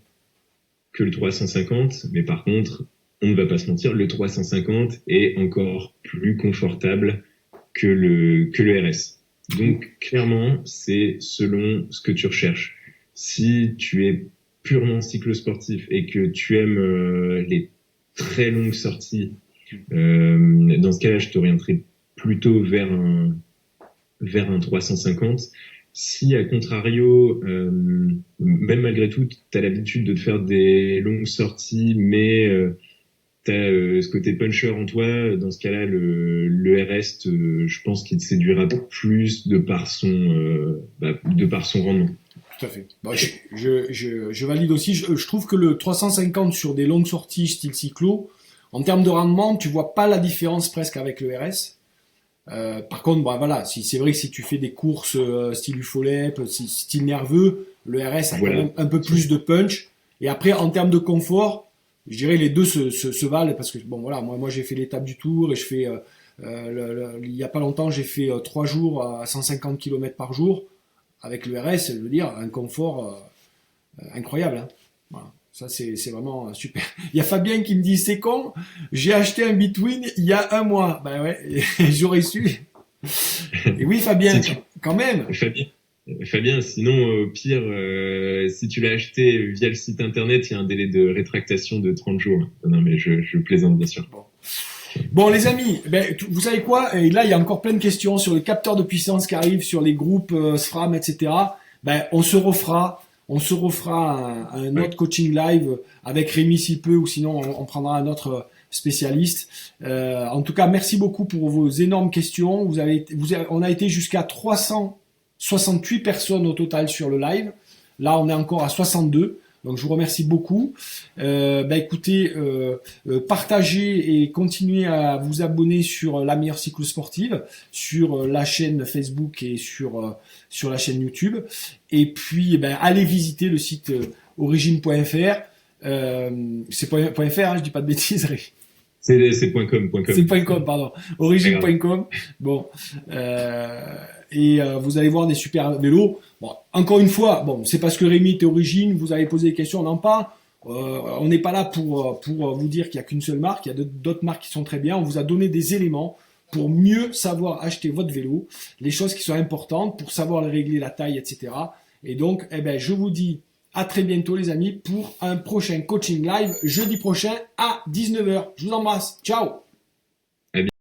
que le 350, mais par contre, on ne va pas se mentir, le 350 est encore plus confortable que le RS. Donc, clairement, c'est selon ce que tu recherches. Si tu es purement cyclosportif et que tu aimes les très longues sorties, dans ce cas-là, je t'orienterai plutôt vers un 350. Si, à contrario, même malgré tout, tu as l'habitude de te faire des longues sorties, mais tu as ce côté puncher en toi, dans ce cas-là, le RS, je pense qu'il te séduira plus de par son rendement. Tout à fait. Bon, je valide aussi. Je trouve que le 350 sur des longues sorties style cyclo, en termes de rendement, tu vois pas la différence presque avec le RS. Par contre, voilà, c'est vrai que si tu fais des courses style UFOLEP, style nerveux, le RS a quand même un peu plus de punch. Et après, en termes de confort, je dirais les deux se valent parce que bon voilà, moi j'ai fait l'étape du Tour et je fais il y a pas longtemps j'ai fait 3 jours à 150 km par jour avec le RS, je veux dire un confort incroyable. Hein. Voilà. Ça, c'est vraiment super. Il y a Fabien qui me dit, c'est con, j'ai acheté un Between il y a 1 mois. Ben ouais, j'aurais su. Et oui, Fabien, quand même. Fabien, sinon, au pire, si tu l'as acheté via le site internet, il y a un délai de rétractation de 30 jours. Non, mais je plaisante, bien sûr. Bon, les amis, vous savez quoi? Et là, il y a encore plein de questions sur les capteurs de puissance qui arrivent, sur les groupes SRAM, etc. On se refera un autre coaching live avec Rémi s'il peut, ou sinon on prendra un autre spécialiste. En tout cas, merci beaucoup pour vos énormes questions. On a été jusqu'à 368 personnes au total sur le live. Là, on est encore à 62. Donc je vous remercie beaucoup. Écoutez, partagez et continuez à vous abonner sur La Meilleure Cyclosportive, sur la chaîne Facebook et sur la chaîne YouTube. Et puis allez visiter le site origine.fr. C'est .fr, hein, je dis pas de bêtises. C'est .com. C'est .com, pardon. Origine.com. Bon. Vous allez voir des super vélos. Bon, encore une fois, c'est parce que Rémi était Origine, vous avez posé des questions, on en parle. On n'est pas là pour vous dire qu'il n'y a qu'une seule marque, il y a d'autres marques qui sont très bien. On vous a donné des éléments pour mieux savoir acheter votre vélo, les choses qui sont importantes pour savoir régler la taille, etc. Et donc, je vous dis à très bientôt les amis pour un prochain coaching live jeudi prochain à 19h. Je vous embrasse. Ciao!